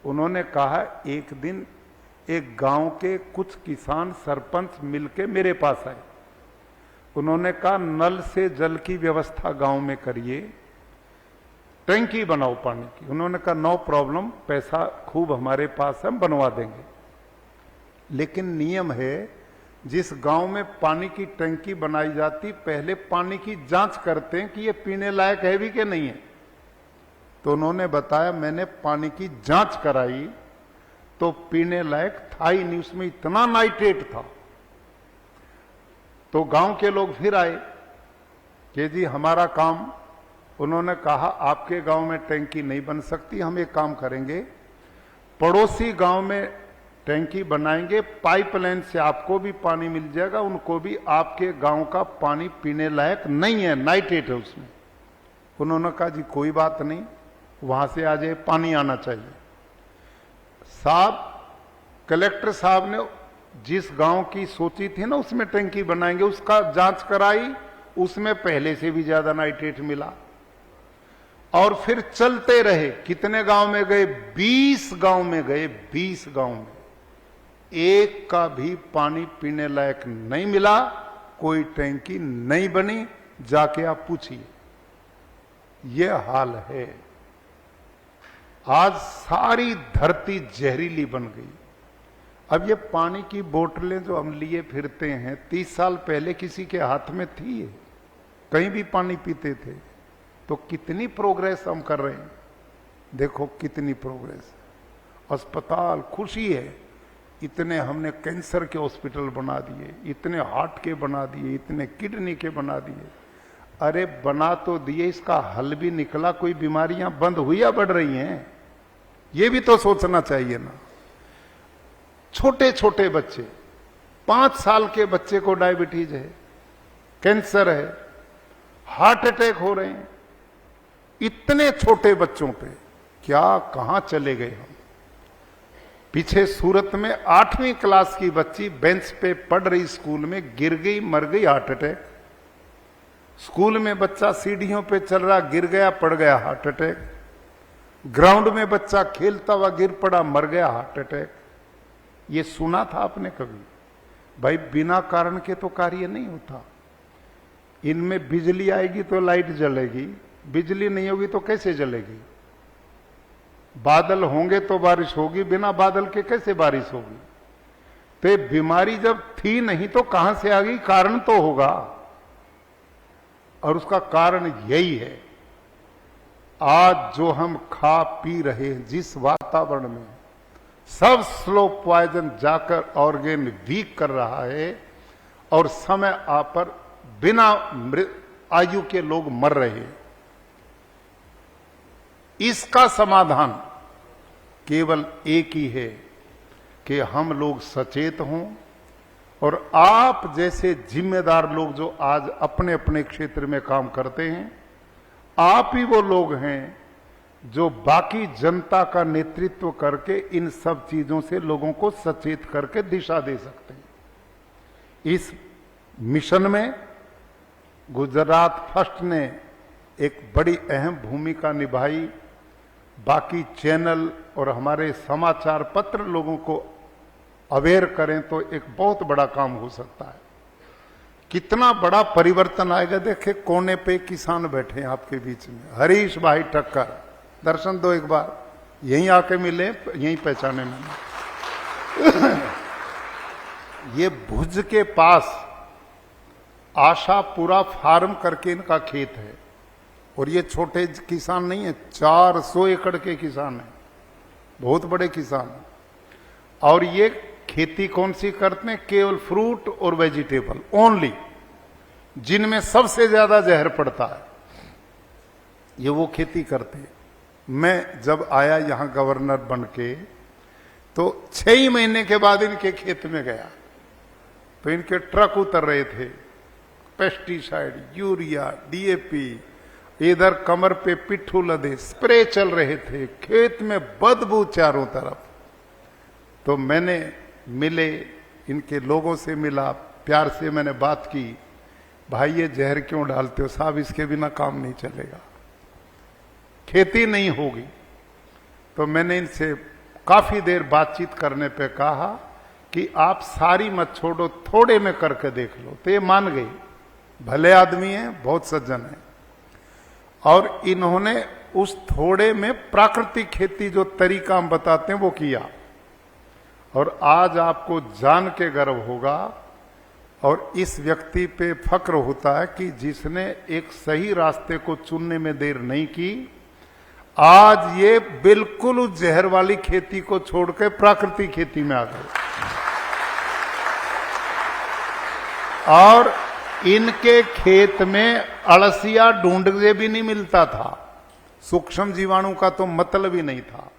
उन्होंने कहा एक दिन एक गांव के कुछ किसान सरपंच मिलके मेरे पास आए, उन्होंने कहा नल से जल की व्यवस्था गांव में करिए, टैंकी बनाओ पानी की। उन्होंने कहा नो प्रॉब्लम, पैसा खूब हमारे पास है, हम बनवा देंगे, लेकिन नियम है जिस गांव में पानी की टंकी बनाई जाती पहले पानी की जांच करते हैं कि ये पीने लायक है भी कि नहीं है। तो उन्होंने बताया मैंने पानी की जांच कराई तो पीने लायक था ही नहीं, उसमें इतना नाइट्रेट था। तो गांव के लोग फिर आए कि जी हमारा काम, उन्होंने कहा आपके गांव में टैंकी नहीं बन सकती, हम एक काम करेंगे, पड़ोसी गांव में टैंकी बनाएंगे, पाइपलाइन से आपको भी पानी मिल जाएगा, उनको भी, आपके गांव का पानी पीने लायक नहीं है, नाइट्रेट है उसमें। उन्होंने कहा जी कोई बात नहीं, वहां से आ जाए, पानी आना चाहिए। साहब, कलेक्टर साहब ने जिस गांव की सोची थी ना उसमें टैंकी बनाएंगे, उसका जांच कराई, उसमें पहले से भी ज्यादा नाइट्रेट मिला। और फिर चलते रहे, कितने गांव में गए, 20 गांव में गए, 20 गांव में एक का भी पानी पीने लायक नहीं मिला, कोई टैंकी नहीं बनी, जाके आप पूछिए। यह हाल है। आज सारी धरती जहरीली बन गई। अब ये पानी की बोतलें जो हम लिए फिरते हैं, 30 साल पहले किसी के हाथ में थी, कहीं भी पानी पीते थे। तो कितनी प्रोग्रेस हम कर रहे हैं, देखो कितनी प्रोग्रेस। अस्पताल, खुशी है, इतने हमने कैंसर के हॉस्पिटल बना दिए, इतने हार्ट के बना दिए, इतने किडनी के बना दिए। अरे बना तो दिए, इसका हल भी निकला, कोई बीमारियां बंद हुई या बढ़ रही हैं, ये भी तो सोचना चाहिए ना। छोटे छोटे बच्चे, 5 साल के बच्चे को डायबिटीज है, कैंसर है, हार्ट अटैक हो रहे हैं, इतने छोटे बच्चों पे क्या कहां चले गए हम। पीछे सूरत में 8वीं क्लास की बच्ची बेंच पे पढ़ रही स्कूल में गिर गई, मर गई, हार्ट अटैक। स्कूल में बच्चा सीढ़ियों पे चल रहा, गिर गया, पड़ गया, हार्ट अटैक। ग्राउंड में बच्चा खेलता हुआ गिर पड़ा, मर गया, हार्ट अटैक। ये सुना था आपने कभी? भाई बिना कारण के तो कार्य नहीं होता। इनमें बिजली आएगी तो लाइट जलेगी, बिजली नहीं होगी तो कैसे जलेगी? बादल होंगे तो बारिश होगी, बिना बादल के कैसे बारिश होगी? तो ये बीमारी जब थी नहीं तो कहां से आ गई? कारण तो होगा, और उसका कारण यही है आज जो हम खा पी रहे हैं, जिस वातावरण में सब स्लो पॉइजन जाकर ऑर्गेन वीक कर रहा है और समय आ पर बिना आयु के लोग मर रहे हैं। इसका समाधान केवल एक ही है कि हम लोग सचेत हों, और आप जैसे जिम्मेदार लोग जो आज अपने अपने क्षेत्र में काम करते हैं, आप ही वो लोग हैं जो बाकी जनता का नेतृत्व करके इन सब चीजों से लोगों को सचेत करके दिशा दे सकते हैं। इस मिशन में गुजरात फर्स्ट ने एक बड़ी अहम भूमिका निभाई। बाकी चैनल और हमारे समाचार पत्र लोगों को अवेयर करें तो एक बहुत बड़ा काम हो सकता है। कितना बड़ा परिवर्तन आएगा। देखे कोने पे किसान बैठे हैं आपके बीच में, हरीश भाई ठक्कर, दर्शन दो एक बार, यहीं आके मिले, यहीं पहचाने मैंने। ये भुज के पास आशापुरा फार्म करके इनका खेत है, और ये छोटे किसान नहीं है, 400 एकड़ के किसान है, बहुत बड़े किसान है। और ये खेती कौन सी करते हैं? केवल फ्रूट और वेजिटेबल ओनली, जिनमें सबसे ज्यादा जहर पड़ता है, ये वो खेती करते हैं। मैं जब आया यहां गवर्नर बन के तो 6 महीने के बाद इनके खेत में गया तो इनके ट्रक उतर रहे थे, पेस्टिसाइड, यूरिया, डीएपी, इधर कमर पे पिट्ठू लदे स्प्रे चल रहे थे, खेत में बदबू चारों तरफ। तो मैंने मिले, इनके लोगों से मिला, प्यार से मैंने बात की, भाई ये जहर क्यों डालते हो? साहब इसके बिना काम नहीं चलेगा, खेती नहीं होगी। तो मैंने इनसे काफी देर बातचीत करने पे कहा कि आप सारी मत छोड़ो, थोड़े में करके देख लो। तो ये मान गई, भले आदमी हैं, बहुत सज्जन हैं, और इन्होंने उस थोड़े में प्राकृतिक खेती जो तरीका हम बताते हैं वो किया। और आज आपको जान के गर्व होगा और इस व्यक्ति पे फक्र होता है कि जिसने एक सही रास्ते को चुनने में देर नहीं की, आज ये बिल्कुल उस जहर वाली खेती को छोड़कर प्राकृतिक खेती में आ गए। और इनके खेत में अळसिया ढूंढने भी नहीं मिलता था, सूक्ष्म जीवाणु का तो मतलब ही नहीं था।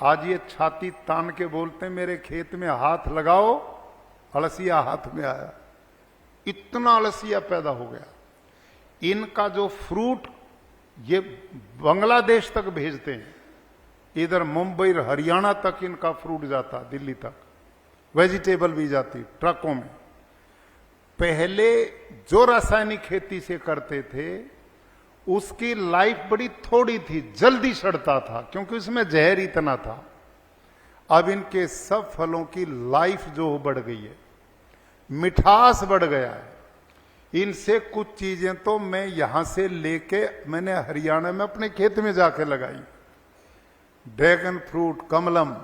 आज ये छाती तान के बोलते हैं मेरे खेत में हाथ लगाओ, अळसिया हाथ में आया, इतना अळसिया पैदा हो गया। इनका जो फ्रूट ये बांग्लादेश तक भेजते हैं, इधर मुंबई हरियाणा तक इनका फ्रूट जाता, दिल्ली तक, वेजिटेबल भी जाती ट्रकों में। पहले जो रासायनिक खेती से करते थे उसकी लाइफ बड़ी थोड़ी थी, जल्दी सड़ता था क्योंकि उसमें जहर इतना था। अब इनके सब फलों की लाइफ जो बढ़ गई है, मिठास बढ़ गया है। इनसे कुछ चीजें तो मैं यहां से लेके मैंने हरियाणा में अपने खेत में जाके लगाई, ड्रैगन फ्रूट, कमलम,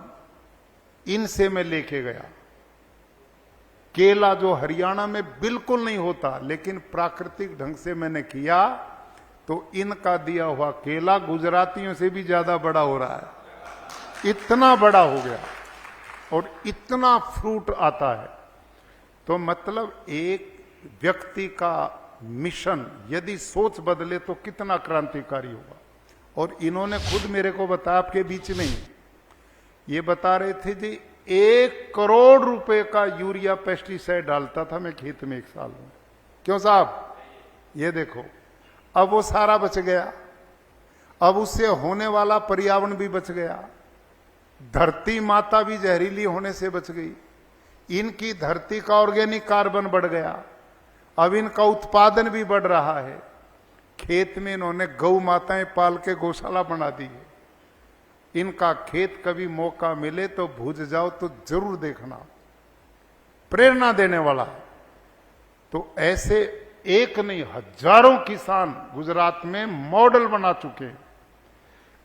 इनसे मैं लेके गया। केला जो हरियाणा में बिल्कुल नहीं होता, लेकिन प्राकृतिक ढंग से मैंने किया तो इनका दिया हुआ केला गुजरातियों से भी ज्यादा बड़ा हो रहा है, इतना बड़ा हो गया और इतना फ्रूट आता है। तो मतलब एक व्यक्ति का मिशन यदि सोच बदले तो कितना क्रांतिकारी होगा। और इन्होंने खुद मेरे को बताया, आपके बीच में ही ये बता रहे थे जी 1 करोड़ रुपए का यूरिया पेस्टिसाइड डालता था मैं खेत में एक साल में। क्यों साहब? ये देखो, अब वो सारा बच गया, अब उससे होने वाला पर्यावरण भी बच गया, धरती माता भी जहरीली होने से बच गई, इनकी धरती का ऑर्गेनिक कार्बन बढ़ गया, अब इनका उत्पादन भी बढ़ रहा है। खेत में इन्होंने गौ माताएं पाल के गौशाला बना दी है, इनका खेत कभी मौका मिले तो भूज जाओ तो जरूर देखना, प्रेरणा देने वाला है। तो ऐसे एक नहीं हजारों किसान गुजरात में मॉडल बना चुके हैं।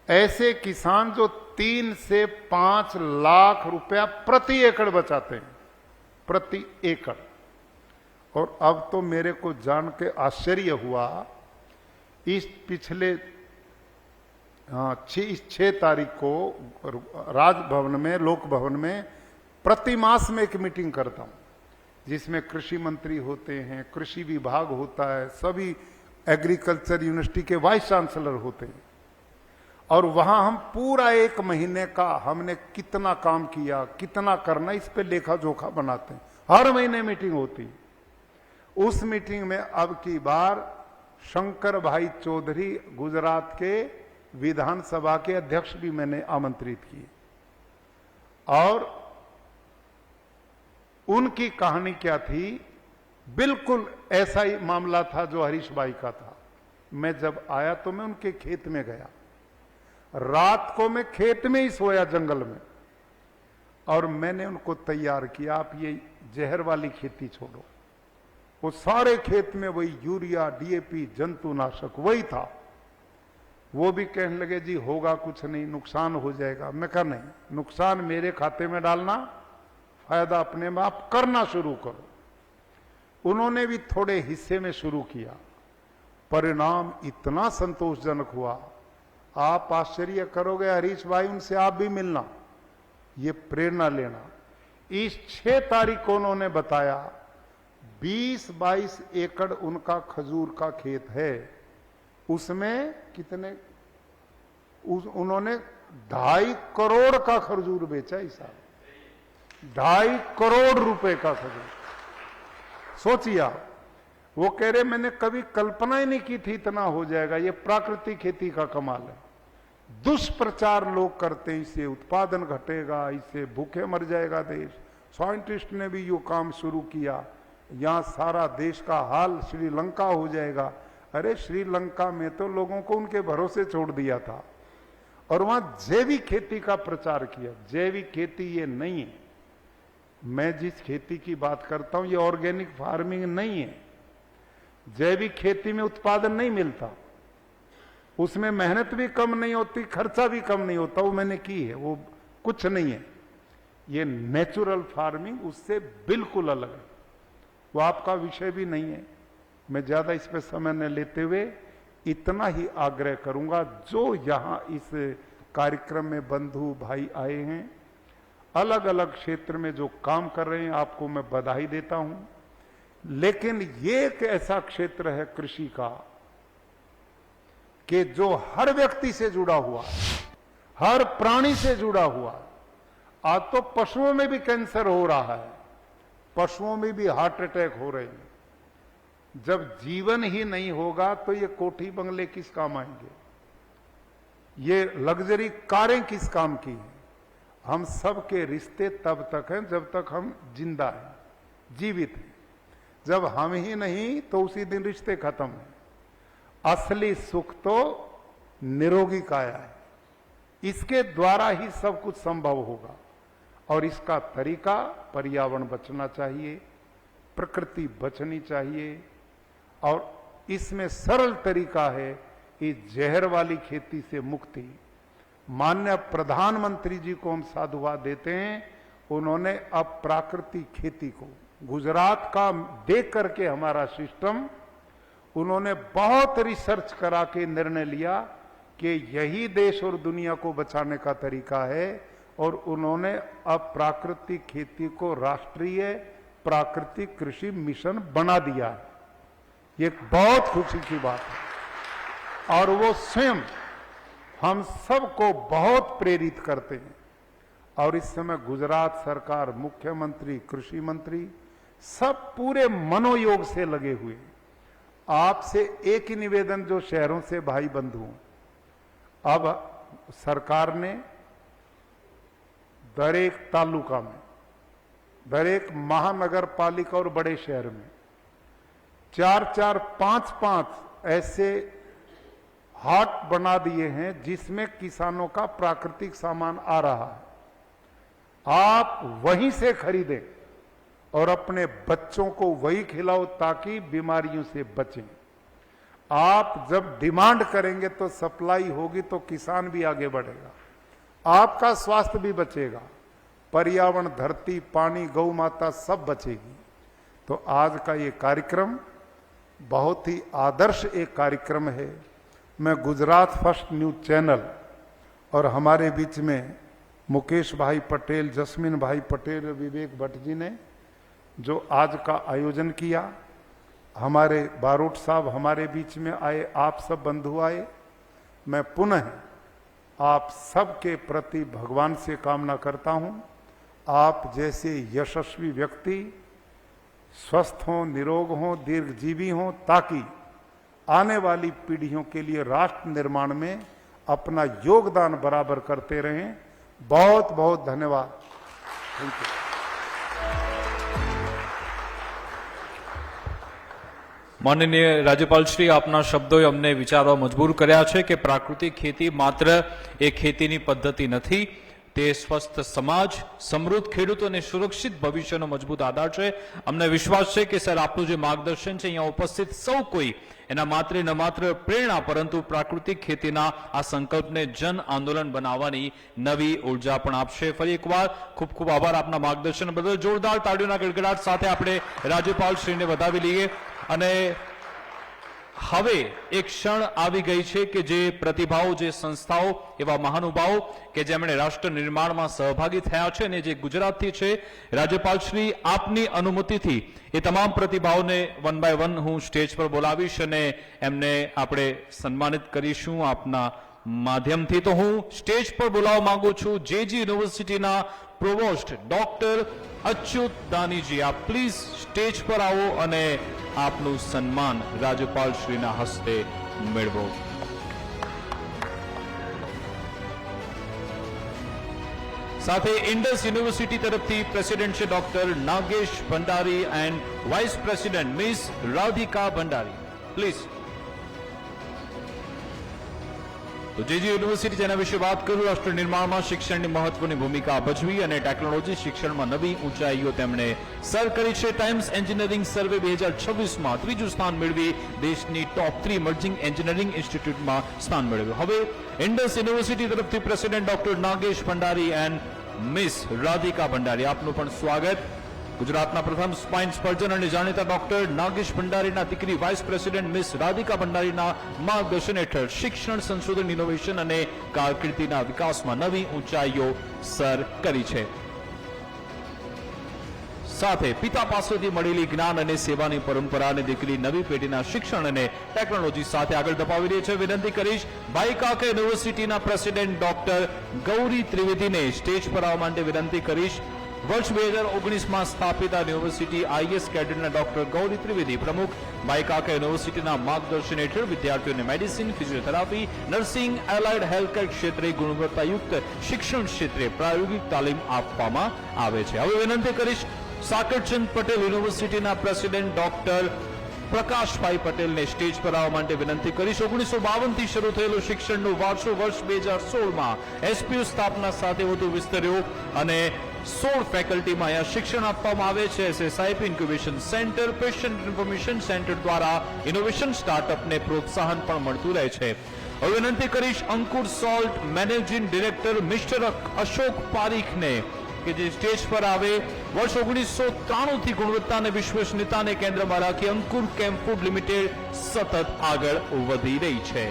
ऐसे किसान जो 3 से 5 लाख रुपया प्रति एकड़ बचाते हैं, प्रति एकड़। और अब तो मेरे को जान के आश्चर्य हुआ, इस पिछले 6 तारीख को राजभवन में, लोक भवन में प्रति मास में एक मीटिंग करता हूं, जिसमें कृषि मंत्री होते हैं, कृषि विभाग होता है, सभी एग्रीकल्चर यूनिवर्सिटी के वाइस चांसलर होते हैं। और वहां हम पूरा 1 महीने का हमने कितना काम किया, कितना करना, इस पे लेखा जोखा बनाते हैं। हर महीने मीटिंग होती। उस मीटिंग में अब की बार शंकर भाई चौधरी गुजरात के विधानसभा के अध्यक्ष भी मैंने आमंत्रित किए। और उनकी कहानी क्या थी, बिल्कुल ऐसा ही मामला था जो हरीश भाई का था। मैं जब आया तो मैं उनके खेत में गया, रात को मैं खेत में ही सोया जंगल में, और मैंने उनको तैयार किया, आप ये जहर वाली खेती छोड़ो। वो सारे खेत में वही यूरिया, डीएपी, जंतुनाशक वही था। वो भी कहने लगे जी होगा कुछ नहीं, नुकसान हो जाएगा। मैं कहा नहीं, नुकसान मेरे खाते में डालना, फायदा अपने में आप करना शुरू करो। उन्होंने भी थोड़े हिस्से में शुरू किया, परिणाम इतना संतोषजनक हुआ, आप आश्चर्य करोगे। हरीश भाई, उनसे आप भी मिलना, ये प्रेरणा लेना। इस 6 तारीख को उन्होंने बताया 20-22 एकड़ उनका खजूर का खेत है, उसमें कितने उन्होंने 2.5 करोड़ का खजूर बेचा। इस साल 2.5 करोड़ रुपए का खजूर, सोचिए आप। वो कह रहे मैंने कभी कल्पना ही नहीं की थी इतना हो जाएगा। ये प्राकृतिक खेती का कमाल है। दुष्प्रचार लोग करते हैं, इससे उत्पादन घटेगा, इससे भूखे मर जाएगा देश। साइंटिस्ट ने भी यो काम शुरू किया, यहां सारा देश का हाल श्रीलंका हो जाएगा। अरे श्रीलंका में तो लोगों को उनके भरोसे छोड़ दिया था, और वहां जैविक खेती का प्रचार किया। जैविक खेती ये नहीं है, मैं जिस खेती की बात करता हूं ये ऑर्गेनिक फार्मिंग नहीं है। जैविक खेती में उत्पादन नहीं मिलता, उसमें मेहनत भी कम नहीं होती, खर्चा भी कम नहीं होता। वो मैंने की है, वो कुछ नहीं है। ये नेचुरल फार्मिंग उससे बिल्कुल अलग है, वो आपका विषय भी नहीं है। मैं ज्यादा इस पे समय न लेते हुए इतना ही आग्रह करूंगा, जो यहां इस कार्यक्रम में बंधु भाई आए हैं, अलग अलग क्षेत्र में जो काम कर रहे हैं, आपको मैं बधाई देता हूं। लेकिन ये एक ऐसा क्षेत्र है कृषि का कि जो हर व्यक्ति से जुड़ा हुआ है, हर प्राणी से जुड़ा हुआ है। आज तो पशुओं में भी कैंसर हो रहा है, पशुओं में भी हार्ट अटैक हो रहे हैं। जब जीवन ही नहीं होगा तो ये कोठी बंगले किस काम आएंगे, ये लग्जरी कारें किस काम की हैं। हम सब के रिश्ते तब तक हैं जब तक हम जिंदा हैं, जीवित हैं। जब हम ही नहीं तो उसी दिन रिश्ते खत्म हैं। असली सुख तो निरोगी काया है, इसके द्वारा ही सब कुछ संभव होगा। और इसका तरीका, पर्यावरण बचना चाहिए, प्रकृति बचनी चाहिए। और इसमें सरल तरीका है इस जहर वाली खेती से मुक्ति। माननीय प्रधानमंत्री जी को हम साधुवाद देते हैं, उन्होंने अब प्राकृतिक खेती को गुजरात का देख करके हमारा सिस्टम, उन्होंने बहुत रिसर्च करा के निर्णय लिया कि यही देश और दुनिया को बचाने का तरीका है। और उन्होंने अब प्राकृतिक खेती को राष्ट्रीय प्राकृतिक कृषि मिशन बना दिया है। ये बहुत खुशी की बात है। और वो स्वयं हम सबको बहुत प्रेरित करते हैं। और इस समय गुजरात सरकार, मुख्यमंत्री, कृषि मंत्री सब पूरे मनोयोग से लगे हुए हैं। आपसे एक ही निवेदन, जो शहरों से भाई बंधु, अब सरकार ने दरेक तालुका में, दरेक महानगर पालिका और बड़े शहर में 4-4, 5-5 ऐसे हाट बना दिए हैं जिसमें किसानों का प्राकृतिक सामान आ रहा है। आप वहीं से खरीदें और अपने बच्चों को वही खिलाओ ताकि बीमारियों से बचें। आप जब डिमांड करेंगे तो सप्लाई होगी, तो किसान भी आगे बढ़ेगा, आपका स्वास्थ्य भी बचेगा, पर्यावरण, धरती, पानी, गौ माता सब बचेगी। तो आज का ये कार्यक्रम बहुत ही आदर्श एक कार्यक्रम है। मैं गुजरात फर्स्ट न्यूज चैनल और हमारे बीच में मुकेश भाई पटेल, जस्मीन भाई पटेल, विवेक भट्ट जी ने जो आज का आयोजन किया, हमारे बारोट साहब हमारे बीच में आए, आप सब बंधु आए, मैं पुनः आप सबके प्रति भगवान से कामना करता हूं, आप जैसे यशस्वी व्यक्ति स्वस्थ हों, निरोग हों, दीर्घजीवी हों, ताकि आने वाली पीढ़ियों के लिए राष्ट्र निर्माण में अपना योगदान बराबर करते रहें। बहुत बहुत धन्यवाद। Thank you. માનનીય રાજ્યપાલશ્રી, આપના શબ્દોએ અમને વિચારવા મજબૂર કર્યા છે કે પ્રાકૃતિક ખેતી માત્ર એક ખેતીની પદ્ધતિ નથી, તે સ્વસ્થ સમાજ, સમૃદ્ધ ખેડૂતો અને સુરક્ષિત ભવિષ્યનો મજબૂત આધાર છે. અમને વિશ્વાસ છે કે સર આપનું જે માર્ગદર્શન છે અહીંયા ઉપસ્થિત સૌ કોઈ એના માત્ર ન માત્ર પ્રેરણા પરંતુ પ્રાકૃતિક ખેતીના આ સંકલ્પને જન આંદોલન બનાવવાની નવી ઉર્જા પણ આપશે. ફરી એકવાર ખૂબ ખૂબ આભાર આપના માર્ગદર્શન બદલ. જોરદાર તાળીઓના ગડગડાટ સાથે આપણે રાજ્યપાલશ્રીને વધાવી લઈએ. અને હવે એક ક્ષણ આવી ગઈ છે કે જે પ્રતિભાઓ, જે સંસ્થાઓ, એવા મહાનુભાવો કે જેમણે રાષ્ટ્ર નિર્માણમાં સહભાગી થયા છે અને જે ગુજરાતથી છે, રાજ્યપાલશ્રી આપની અનુમતિથી એ તમામ પ્રતિભાઓને વન બાય વન હું સ્ટેજ પર બોલાવીશ અને એમને આપણે સન્માનિત કરીશું આપના માધ્યમથી. તો હું સ્ટેજ પર બોલાવવા માંગુ છું જેજી યુનિવર્સિટીના પ્રોવોસ્ટ ડોક્ટર અચ્યુત દાનીજી. આપ પ્લીઝ સ્ટેજ પર આવો અને આપનું સન્માન રાજ્યપાલશ્રીના હસ્તે મેળવો. સાથે ઇન્ડસ યુનિવર્સિટી તરફથી પ્રેસિડેન્ટ છે doctor Nagesh Bhandari and vice president Miss Radhika Bhandari. Please. તો જેજી યુનિવર્સિટી જેના વિશે વાત કરું, રાષ્ટ્ર નિર્માણમાં શિક્ષણની મહત્વની ભૂમિકા ભજવી અને ટેકનોલોજી શિક્ષણમાં નવી ઊંચાઈઓ તેમણે સર કરી છે. ટાઈમ્સ એન્જિનિયરિંગ સર્વે 2026માં ત્રીજું સ્થાન મેળવી દેશની ટોપ 3 ઇમર્જિંગ એન્જિનિયરિંગ ઇન્સ્ટિટ્યૂટમાં સ્થાન મેળવ્યું. હવે ઇન્ડસ યુનિવર્સિટી તરફથી president doctor Nagesh Bhandari and miss Radhika Bhandari, આપનું પણ સ્વાગત. ગુજરાતના પ્રથમ સ્પાઇન સર્જન અને જાણીતા ડોક્ટર નાગેશ ભંડારીના દીકરી વાઇસ પ્રેસિડેન્ટ મિસ રાધિકા ભંડારીના માર્ગદર્શન હેઠળ શિક્ષણ, સંશોધન, ઇનોવેશન અને કારકિર્દીના વિકાસમાં નવી ઊંચાઈઓ સર કરી છે. સાથે પિતા પાસેથી મળેલી જ્ઞાન અને સેવાની પરંપરાને દીકરી નવી પેઢીના શિક્ષણ અને ટેકનોલોજી સાથે આગળ ધપાવી રહી છે. વિનંતી કરીશ બાઈકાકા યુનિવર્સિટીના પ્રેસિડેન્ટ ડોક્ટર ગૌરી ત્રિવેદીને સ્ટેજ પર આવવા માટે વિનંતી કરીશ. વર્ષ 2019માં સ્થાપિત આ યુનિવર્સિટી આઈએસ કેડરના ડોક્ટર ગૌરી ત્રિવેદી પ્રમુખ બાઈકાકા યુનિવર્સિટીના માર્ગદર્શન હેઠળ વિદ્યાર્થીઓને medicine, physiotherapy, nursing, allied healthcare ક્ષેત્રે ગુણવત્તાયુક્ત શિક્ષણ ક્ષેત્રે પ્રાયોગિક તાલીમ આપવામાં આવે છે. હવે વિનંતી કરીશ સાકરચંદ પટેલ યુનિવર્સિટીના પ્રેસિડેન્ટ ડોક્ટર પ્રકાશભાઈ પટેલને સ્ટેજ પર આવવા માટે વિનંતી કરીશ. 1952થી શરૂ થયેલો શિક્ષણનો વારસો વર્ષ 2016માં એસપીયુ સ્થાપના સાથે વધુ વિસ્તર્યો અને 16 ફેકલ્ટીમાં અહીંયા શિક્ષણ આપવામાં આવે છે. SSIP incubation centre, patient information centre દ્વારા ઇનોવેશન સ્ટાર્ટઅપને પ્રોત્સાહન પણ મળતું રહે છે. હવે વિનંતી કરીશ Ankur salt managing director mister Ashok પારીખને કે જે સ્ટેજ પર આવે. વર્ષ 1993થી ગુણવત્તા અને વિશ્વસનીયતાને કેન્દ્રમાં રાખી અંકુર કેમ્પ ફૂડ લિમિટેડ સતત આગળ વધી રહી છે.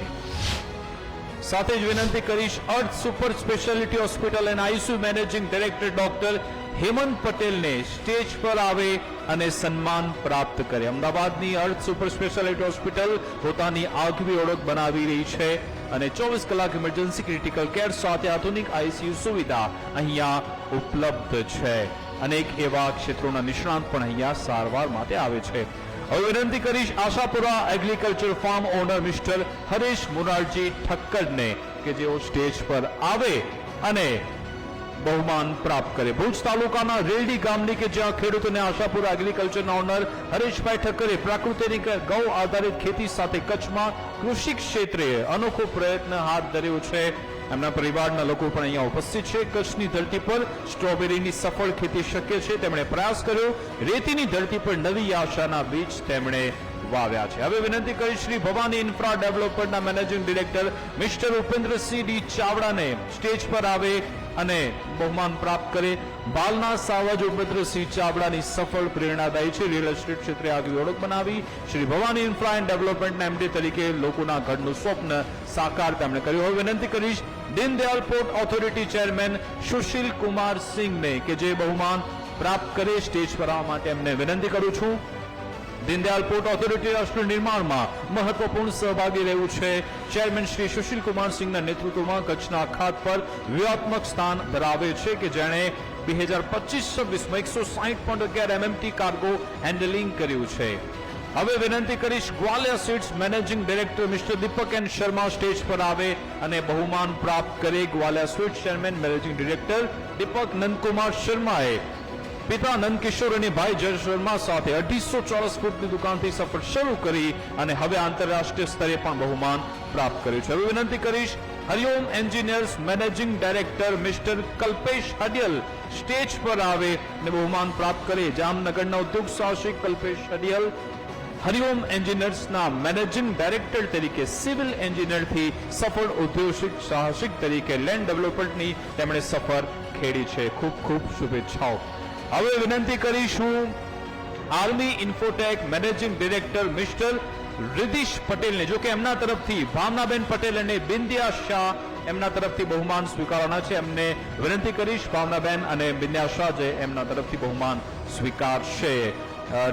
સાથે જ વિનંતી કરીશ Earth super speciality hospital and ICU managing director doctor Hemant પટેલને સ્ટેજ પર આવે અને સન્માન પ્રાપ્ત કરે. અમદાવાદની અર્થ સુપર સ્પેશિયાલિટી હોસ્પિટલ પોતાની આગવી ઓળખ બનાવી રહી છે અને 24 કલાક ઇમરજન્સી ક્રિટિકલ કેર સાથે આધુનિક આઈસીયુ સુવિધા અહીંયા ઉપલબ્ધ છે. અનેક એવા ક્ષેત્રોના નિષ્ણાંત પણ અહીંયા સારવાર માટે આવે છે. હવે વિનંતી કરીશ Ashapura agriculture farm owner mister Haresh Murarji ઠક્કરને કે જેઓ સ્ટેજ પર આવે અને બહુમાન પ્રાપ્ત કરે. ભુજ તાલુકાના રેલડી ગામની કે જ્યાં ખેડૂતોને આશાપુર એગ્રીકલ્ચરના ઓનર હરેશભાઈ ઠક્કરે પ્રાકૃતિક ગૌ આધારિત ખેતી સાથે કચ્છમાં કૃષિ ક્ષેત્રે અનોખો પ્રયત્ન હાથ ધર્યો છે. એમના પરિવારના લોકો પણ અહીંયા ઉપસ્થિત છે. કચ્છની ધરતી પર સ્ટ્રોબેરીની સફળ ખેતી શક્ય છે. તેમણે પ્રયાસ કર્યો. રેતીની ધરતી પર નવી આશાના બીજ તેમણે વાવ્યા છે. હવે વિનંતી કરી શ્રી ભવાની ઇન્ફ્રા ડેવલપમેન્ટના managing director mister Upendrasinh D ચાવડાને સ્ટેજ પર આવે અને બહુમાન પ્રાપ્ત કરે. બાલના સાવજ ઉપેન્દ્રસિંહ ચાવડાની સફળ પ્રેરણાદાયી છે. રિયલ એસ્ટેટ ક્ષેત્રે આગવી ઓળખ બનાવી શ્રી ભવાની ઇન્ફ્રા એન્ડ ડેવલપમેન્ટના એમડી તરીકે લોકોના ઘરનું સ્વપ્ન સાકાર તેમણે કર્યું. હવે વિનંતી કરીશ Deendayal port authority chairman Sushil Kumar સિંહને કે જે બહુમાન પ્રાપ્ત કરે. સ્ટેજ પર આવવા માટે એમને વિનંતી કરું છું. દીનદયાલ પોર્ટ ઓથોરિટી રાષ્ટ્ર નિર્માણમાં મહત્વપૂર્ણ સહભાગી રહ્યું છે. ચેરમેન શ્રી સુશીલ કુમાર સિંહના નેતૃત્વમાં કચ્છના અખાત પર વ્યૂહાત્મક સ્થાન ધરાવે છે કે જેણે 2025-26માં 160.11 MMT કાર્ગો હેન્ડલિંગ કર્યું છે. હવે વિનંતી કરીશ Gwalior seeds managing director mister Deepak N Sharma stage પર આવે અને બહુમાન પ્રાપ્ત કરે. Gwalior seeds chairman managing director Deepak Nandkumar શર્માએ પિતા નંદકિશોર અને ભાઈ જય શર્મા સાથે 250 ચોરસ ફૂટની દુકાનથી સફળ શરૂ કરી અને હવે આંતરરાષ્ટ્રીય સ્તરે પણ બહુમાન પ્રાપ્ત કર્યું છે. હવે વિનંતી કરીશ Hariom engineers managing director mister Kalpesh Hadiyal stage પર આવે અને બહુમાન પ્રાપ્ત કરે. જામનગરના ઉદ્યોગ સાહસિક કલ્પેશ હડિયલ હરિઓમ એન્જિનિયર્સના મેનેજિંગ ડાયરેક્ટર તરીકે સિવિલ એન્જિનિયરથી સફળ ઉદ્યોગિક સાહસિક તરીકે લેન્ડ ડેવલપમેન્ટની તેમણે સફર ખેડી છે. ખૂબ ખૂબ શુભેચ્છાઓ. હવે વિનંતી કરીશું army infotech managing director mister Ridhish પટેલને. જો કે એમના તરફથી ભાવનાબેન પટેલ અને બિંદિયા શાહ એમના તરફથી બહુમાન સ્વીકારવાના છે. એમને વિનંતી કરીશ ભાવનાબેન અને બિંદિયા શાહ જે એમના તરફથી બહુમાન સ્વીકારશે.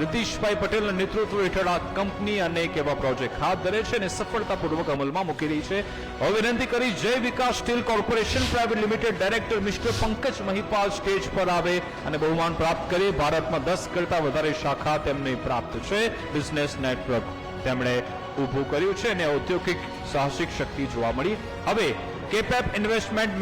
રિતિશભાઈ પટેલના નેતૃત્વ હેઠળ આ કંપની અનેક એવા પ્રોજેક્ટ હાથ ધરે છે અને સફળતાપૂર્વક અમલમાં મૂકી રહી છે. હવે વિનંતી કરી Jay Vikas steel corporation private limited director mister Pankaj Mahipal stage પર આવે અને બહુમાન પ્રાપ્ત કરે. ભારતમાં 10 કરતા વધારે શાખા તેમને પ્રાપ્ત છે. બિઝનેસ નેટવર્ક તેમણે ઊભું કર્યું છે અને ઔદ્યોગિક સાહસિક શક્તિ જોવા મળી. હવે કેપેપ investment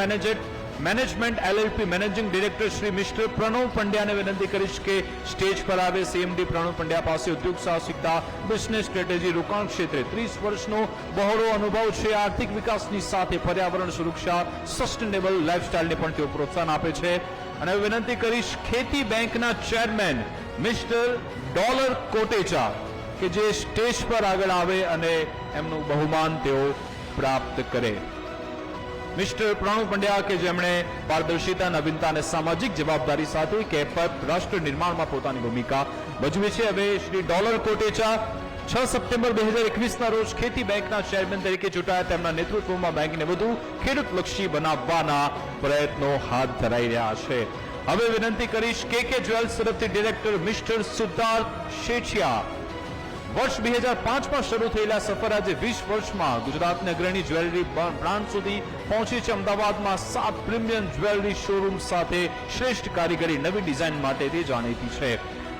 management LLP managing director Shri mister Pranav પંડ્યાને વિનંતી કરીશ કે સ્ટેજ પર આવે. CMD પ્રણવ પંડ્યા પાસે ઉદ્યોગ સાહસિકતા, બિઝનેસ સ્ટ્રેટેજી, રોકાણ ક્ષેત્રે 30 વર્ષનો બહોળો અનુભવ છે. આર્થિક વિકાસની સાથે પર્યાવરણ સુરક્ષા, સસ્ટેનેબલ લાઇફસ્ટાઇલને પણ તેઓ પ્રોત્સાહન આપે છે. અને વિનંતી કરીશ ખેતી બેંકના ચેરમેન મિસ્ટર ડોલર કોટેચા કે જે સ્ટેજ પર આગળ આવે અને એમનું બહુમાન તેઓ પ્રાપ્ત કરે. મિસ્ટર પ્રણવ પંડ્યા કે જેમણે પારદર્શિતા, નવીનતા અને સામાજિક જવાબદારી સાથે કેપેપ રાષ્ટ્ર નિર્માણમાં પોતાની ભૂમિકા ભજવી છે. હવે શ્રી ડોલર કોટેચા 6 સપ્ટેમ્બર 2021ના રોજ ખેતી બેંકના ચેરમેન તરીકે ચૂંટાયા. તેમના નેતૃત્વમાં બેંકને વધુ ખેડૂતલક્ષી બનાવવાના પ્રયત્નો હાથ ધરાઈ રહ્યા છે. હવે વિનંતી કરીશ કે જ્વેલ્સ તરફથી ડિરેક્ટર મિસ્ટર સિદ્ધાર્થ શેઠિયા. વર્ષ 2005માં શરૂ થયેલા સફર આજે 20 વર્ષમાં ગુજરાતની અગ્રણી જ્વેલરી બ્રાન્ડ સુધી પહોંચી છે. અમદાવાદમાં 7 પ્રીમિયમ જ્વેલરી શોરૂમ સાથે શ્રેષ્ઠ કારીગરી, નવી ડિઝાઇન માટે તે જાણીતી છે.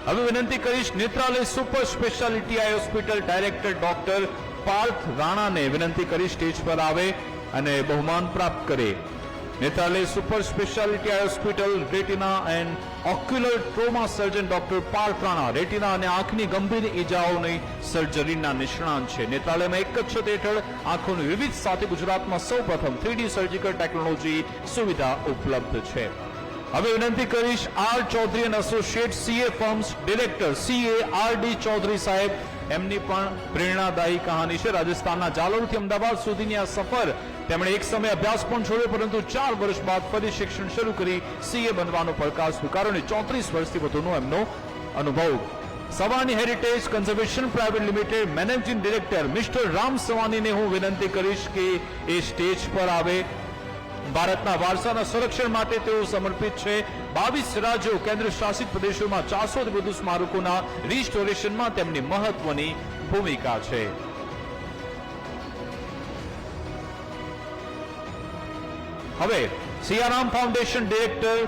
હવે વિનંતી કરીશ Netralaya super speciality eye hospital director doctor Parth રાણાને વિનંતી કરી સ્ટેજ પર આવે અને બહુમાન પ્રાપ્ત કરે. Netralaya super speciality eye hospital retina and ocular trauma surgeon doctor Parth Rana retina અને આંખની ગંભીર ઈજાઓની સર્જરીના નિષ્ણાંત છે. નેત્રાલયમાં એક જ છત હેઠળ આંખોની વિવિધ સાથે ગુજરાતમાં સૌપ્રથમ 3D સર્જિકલ ટેકનોલોજી સુવિધા ઉપલબ્ધ છે. હવે વિનંતી કરીશ આર ચૌધરી અને associate CA firms director CA RD Chaudhary સાહેબ. એમની પણ પ્રેરણાદાયી કહાની છે. રાજસ્થાનના જાલોરથી અમદાવાદ સુધીની આ સફર તેમણે એક સમય અભ્યાસ પણ છોડ્યો, પરંતુ 4 વર્ષ બાદ ફરી શિક્ષણ શરૂ કરી CA બનવાનો પડકાર સ્વીકાર્યો અને 34 વર્ષથી વધુનો એમનો અનુભવ. Savani heritage conservation private limited managing director mister Ram સવાનીને હું વિનંતી કરીશ કે એ સ્ટેજ પર આવે. ભારતના વારસાના સંરક્ષણ માટે તેઓ સમર્પિત છે. 22 રાજ્યો કેન્દ્ર શાસિત પ્રદેશોમાં 400થી વધુ સ્મારકોના રિસ્ટોરેશનમાં તેમની મહત્વની ભૂમિકા છે. હવે Siyaram foundation director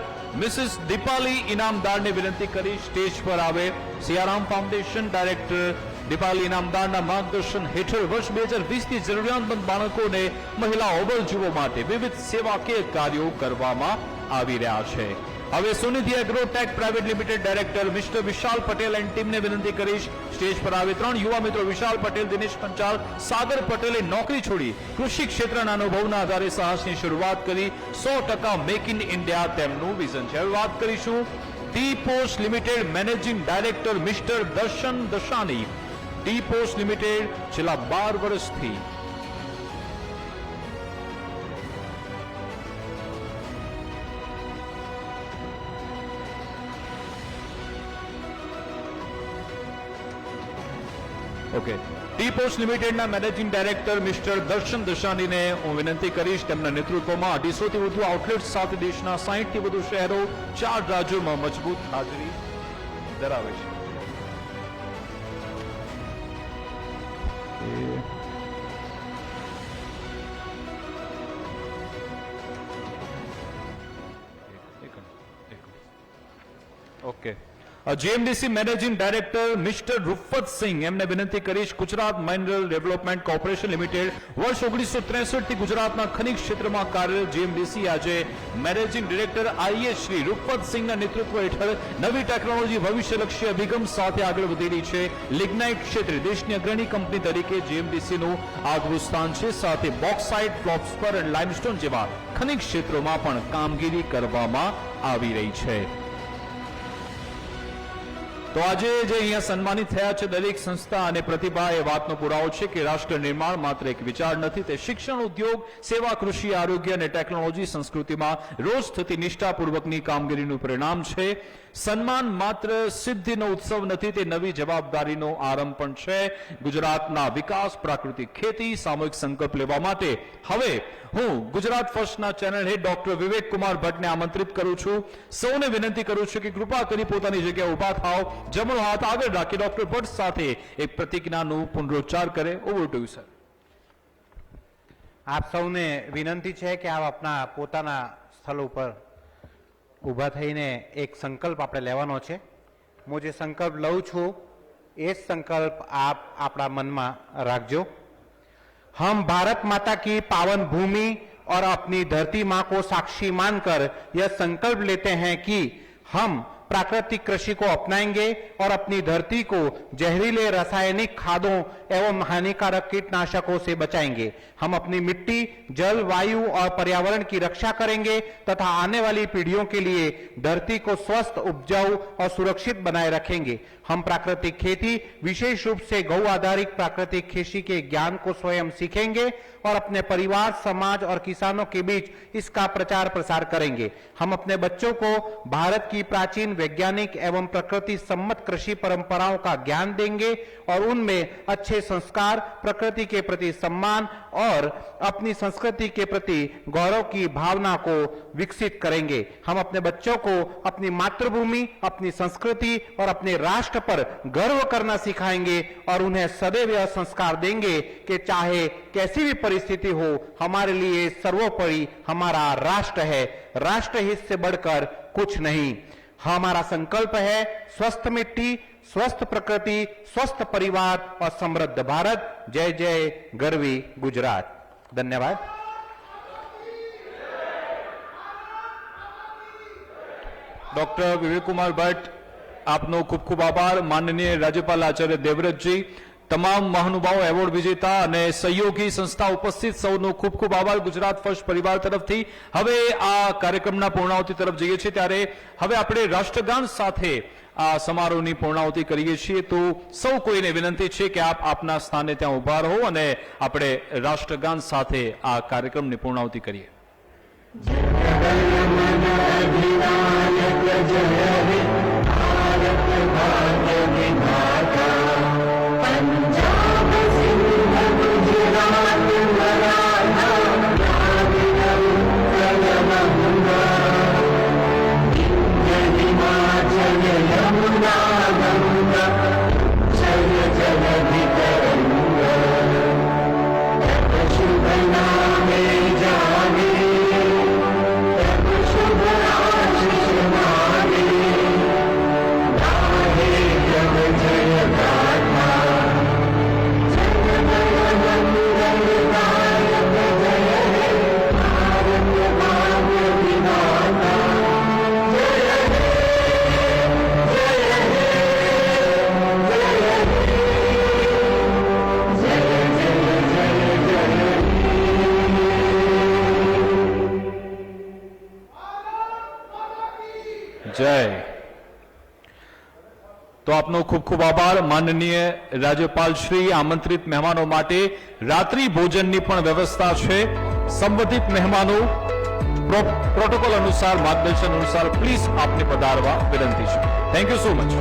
missus Deepali ઇનામદારને વિનંતી કરી સ્ટેજ પર આવે. સિયારામ ફાઉન્ડેશન ડાયરેક્ટર દીપાલી ઇનામદારના માર્ગદર્શન હેઠળ વર્ષ 2020થી જરૂરિયાતમંદ બાળકોને મહિલા ઓબલજીવો માટે વિવિધ સેવાકીય કાર્યો કરવામાં આવી રહ્યા છે. હવે Sunidhi Agrotech private limited director mister Vishal Patel and ટીમને વિનંતી કરીશ સ્ટેજ પર આવે. 3 યુવા મિત્રો વિશાલ પટેલ, દિનેશ પંચાલ, સાગર પટેલે નોકરી છોડી કૃષિ ક્ષેત્રના અનુભવના આધારે સાહસની શરૂઆત કરી 100% મેક ઇન ઇન્ડિયા તેમનું વિઝન છે. હવે વાત કરીશું T post limited managing director mister દર્શન દશાની. ટી પોસ્ટ લિમિટેડ છેલ્લા 12 વર્ષથી ઓકે ટી પોસ્ટ લિમિટેડના મેનેજિંગ ડાયરેક્ટર મિસ્ટર દર્શન દશાનીને હું વિનંતી કરીશ તેમના નેતૃત્વમાં 250 થી વધુ આઉટલેટ્સ સાથે દેશના 60 થી વધુ શહેરો 4 રાજ્યોમાં મજબૂત હાજરી ધરાવે છે. Okay GMDC managing director mister Rufat Singh એમને વિનંતી કરીશ Gujarat mineral development corporation limited વર્ષ 1963 થી ગુજરાતના ખનિજ ક્ષેત્રમાં કાર્યરત જીએમડીસી આજે managing director IAS Shri Rufat સિંહના નેતૃત્વ હેઠળ નવી ટેકનોલોજી ભવિષ્યલક્ષી અભિગમ સાથે આગળ વધી રહી છે. લિગ્નાઇટ ક્ષેત્રે દેશની અગ્રણી કંપની તરીકે જીએમડીસીનું આગવું સ્થાન છે. સાથે બોક્સાઇટ, ફ્લોસ્ફર અને લાઇમસ્ટોન જેવા ખનિજ ક્ષેત્રોમાં પણ કામગીરી કરવામાં આવી રહી છે. તો આજે જે અહીંયા સન્માનિત થયા છે દરેક સંસ્થા અને પ્રતિભા એ વાતનો પુરાવો છે કે રાષ્ટ્ર નિર્માણ માત્ર એક વિચાર નથી, તે શિક્ષણ, ઉદ્યોગ, સેવા, કૃષિ, આરોગ્ય અને ટેકનોલોજી સંસ્કૃતિમાં રોજ થતી નિષ્ઠાપૂર્વકની કામગીરીનું પરિણામ છે. સન્માન માત્ર સિદ્ધિનો ઉત્સવ નથી, તે નવી જવાબદારીનો આરંભ પણ છે. ગુજરાતના વિકાસ, પ્રાકૃતિક ખેતી, સામૂહિક સંકલ્પ લેવા માટે હવે હું ગુજરાત ફર્સ્ટના ચેનલ હેડ ડોક્ટર વિવેક કુમાર ભટ્ટને આમંત્રિત કરું છું. સૌને વિનંતી કરું છું કે કૃપા કરી પોતાની જગ્યાએ ઉભા થાઓ, જમણો હાથ આગળ રાખી ડોક્ટર ભટ્ટ સાથે એક પ્રતિજ્ઞાનું પુનરોચ્ચાર કરે. Over to you sir. આપ સૌને વિનંતી છે કે આપ આપના પોતાના સ્થળ ઉપર ઊભા થઈને એક સંકલ્પ આપણે લેવાનો છે. હું જે સંકલ્પ લઉં છું એ સંકલ્પ આપ આપણા મનમાં રાખજો. हम भारत माता की पावन भूमि और अपनी धरती मां को साक्षी मानकर यह संकल्प लेते हैं कि हम प्राकृतिक कृषि को अपनाएंगे और अपनी धरती को जहरीले रासायनिक खादों एवं हानिकारक कीटनाशकों से बचाएंगे. हम अपनी मिट्टी, जल, वायु और पर्यावरण की रक्षा करेंगे तथा आने वाली पीढ़ियों के लिए धरती को स्वस्थ, उपजाऊ और सुरक्षित बनाए रखेंगे. हम प्राकृतिक खेती, विशेष रूप से गौ आधारित प्राकृतिक खेती के ज्ञान को स्वयं सीखेंगे और अपने परिवार, समाज और किसानों के बीच इसका प्रचार प्रसार करेंगे. हम अपने बच्चों को भारत की प्राचीन वैज्ञानिक एवं प्रकृति सम्मत कृषि परंपराओं का ज्ञान देंगे और उनमें अच्छे संस्कार, प्रकृति के प्रति सम्मान और अपनी संस्कृति के प्रति गौरव की भावना को विकसित करेंगे. हम अपने बच्चों को अपनी मातृभूमि, अपनी संस्कृति और अपने राष्ट्र पर गर्व करना सिखाएंगे और उन्हें सदैव यह संस्कार देंगे कि चाहे कैसी भी परिस्थिति हो, हमारे लिए सर्वोपरि हमारा राष्ट्र है. राष्ट्रहित से बढ़कर कुछ नहीं. हमारा संकल्प है स्वस्थ मिट्टी, स्वस्थ प्रकृति, स्वस्थ परिवार और समृद्ध भारत. जय जय गरवी गुजरात. धन्यवाद. ડોક્ટર વિવેક કુમાર ભટ્ટ, આપનો ખૂબ ખૂબ આભાર. માનનીય રાજ્યપાલ આચાર્ય દેવવ્રતજી, તમામ મહાનુભાવો, એવોર્ડ વિજેતા અને સહયોગી સંસ્થા ઉપસ્થિત સૌનો ખૂબ ખૂબ આભાર ગુજરાત ફર્સ્ટ પરિવાર તરફથી. હવે આ કાર્યક્રમના પૂર્ણાહુતિ તરફ જઈએ છીએ ત્યારે હવે આપણે રાષ્ટ્રગાન સાથે આ સમારોહની પૂર્ણાહુતિ કરીએ છીએ. તો સૌ કોઈને વિનંતી છે કે આપ આપના સ્થાને ત્યાં ઉભા રહો અને આપણે રાષ્ટ્રગાન સાથે આ કાર્યક્રમની પૂર્ણાહુતિ કરીએ. शुभ જય. તો આપનો ખૂબ ખૂબ આભાર માનનીય રાજ્યપાલ શ્રી. આમંત્રિત મહેમાનો માટે રાત્રિ ભોજનની પણ વ્યવસ્થા છે. સંબંધિત મહેમાનો પ્રોટોકોલ અનુસાર, માર્ગદર્શન અનુસાર પ્લીઝ આપને પધારવા વિનંતી છે. Thank you so much.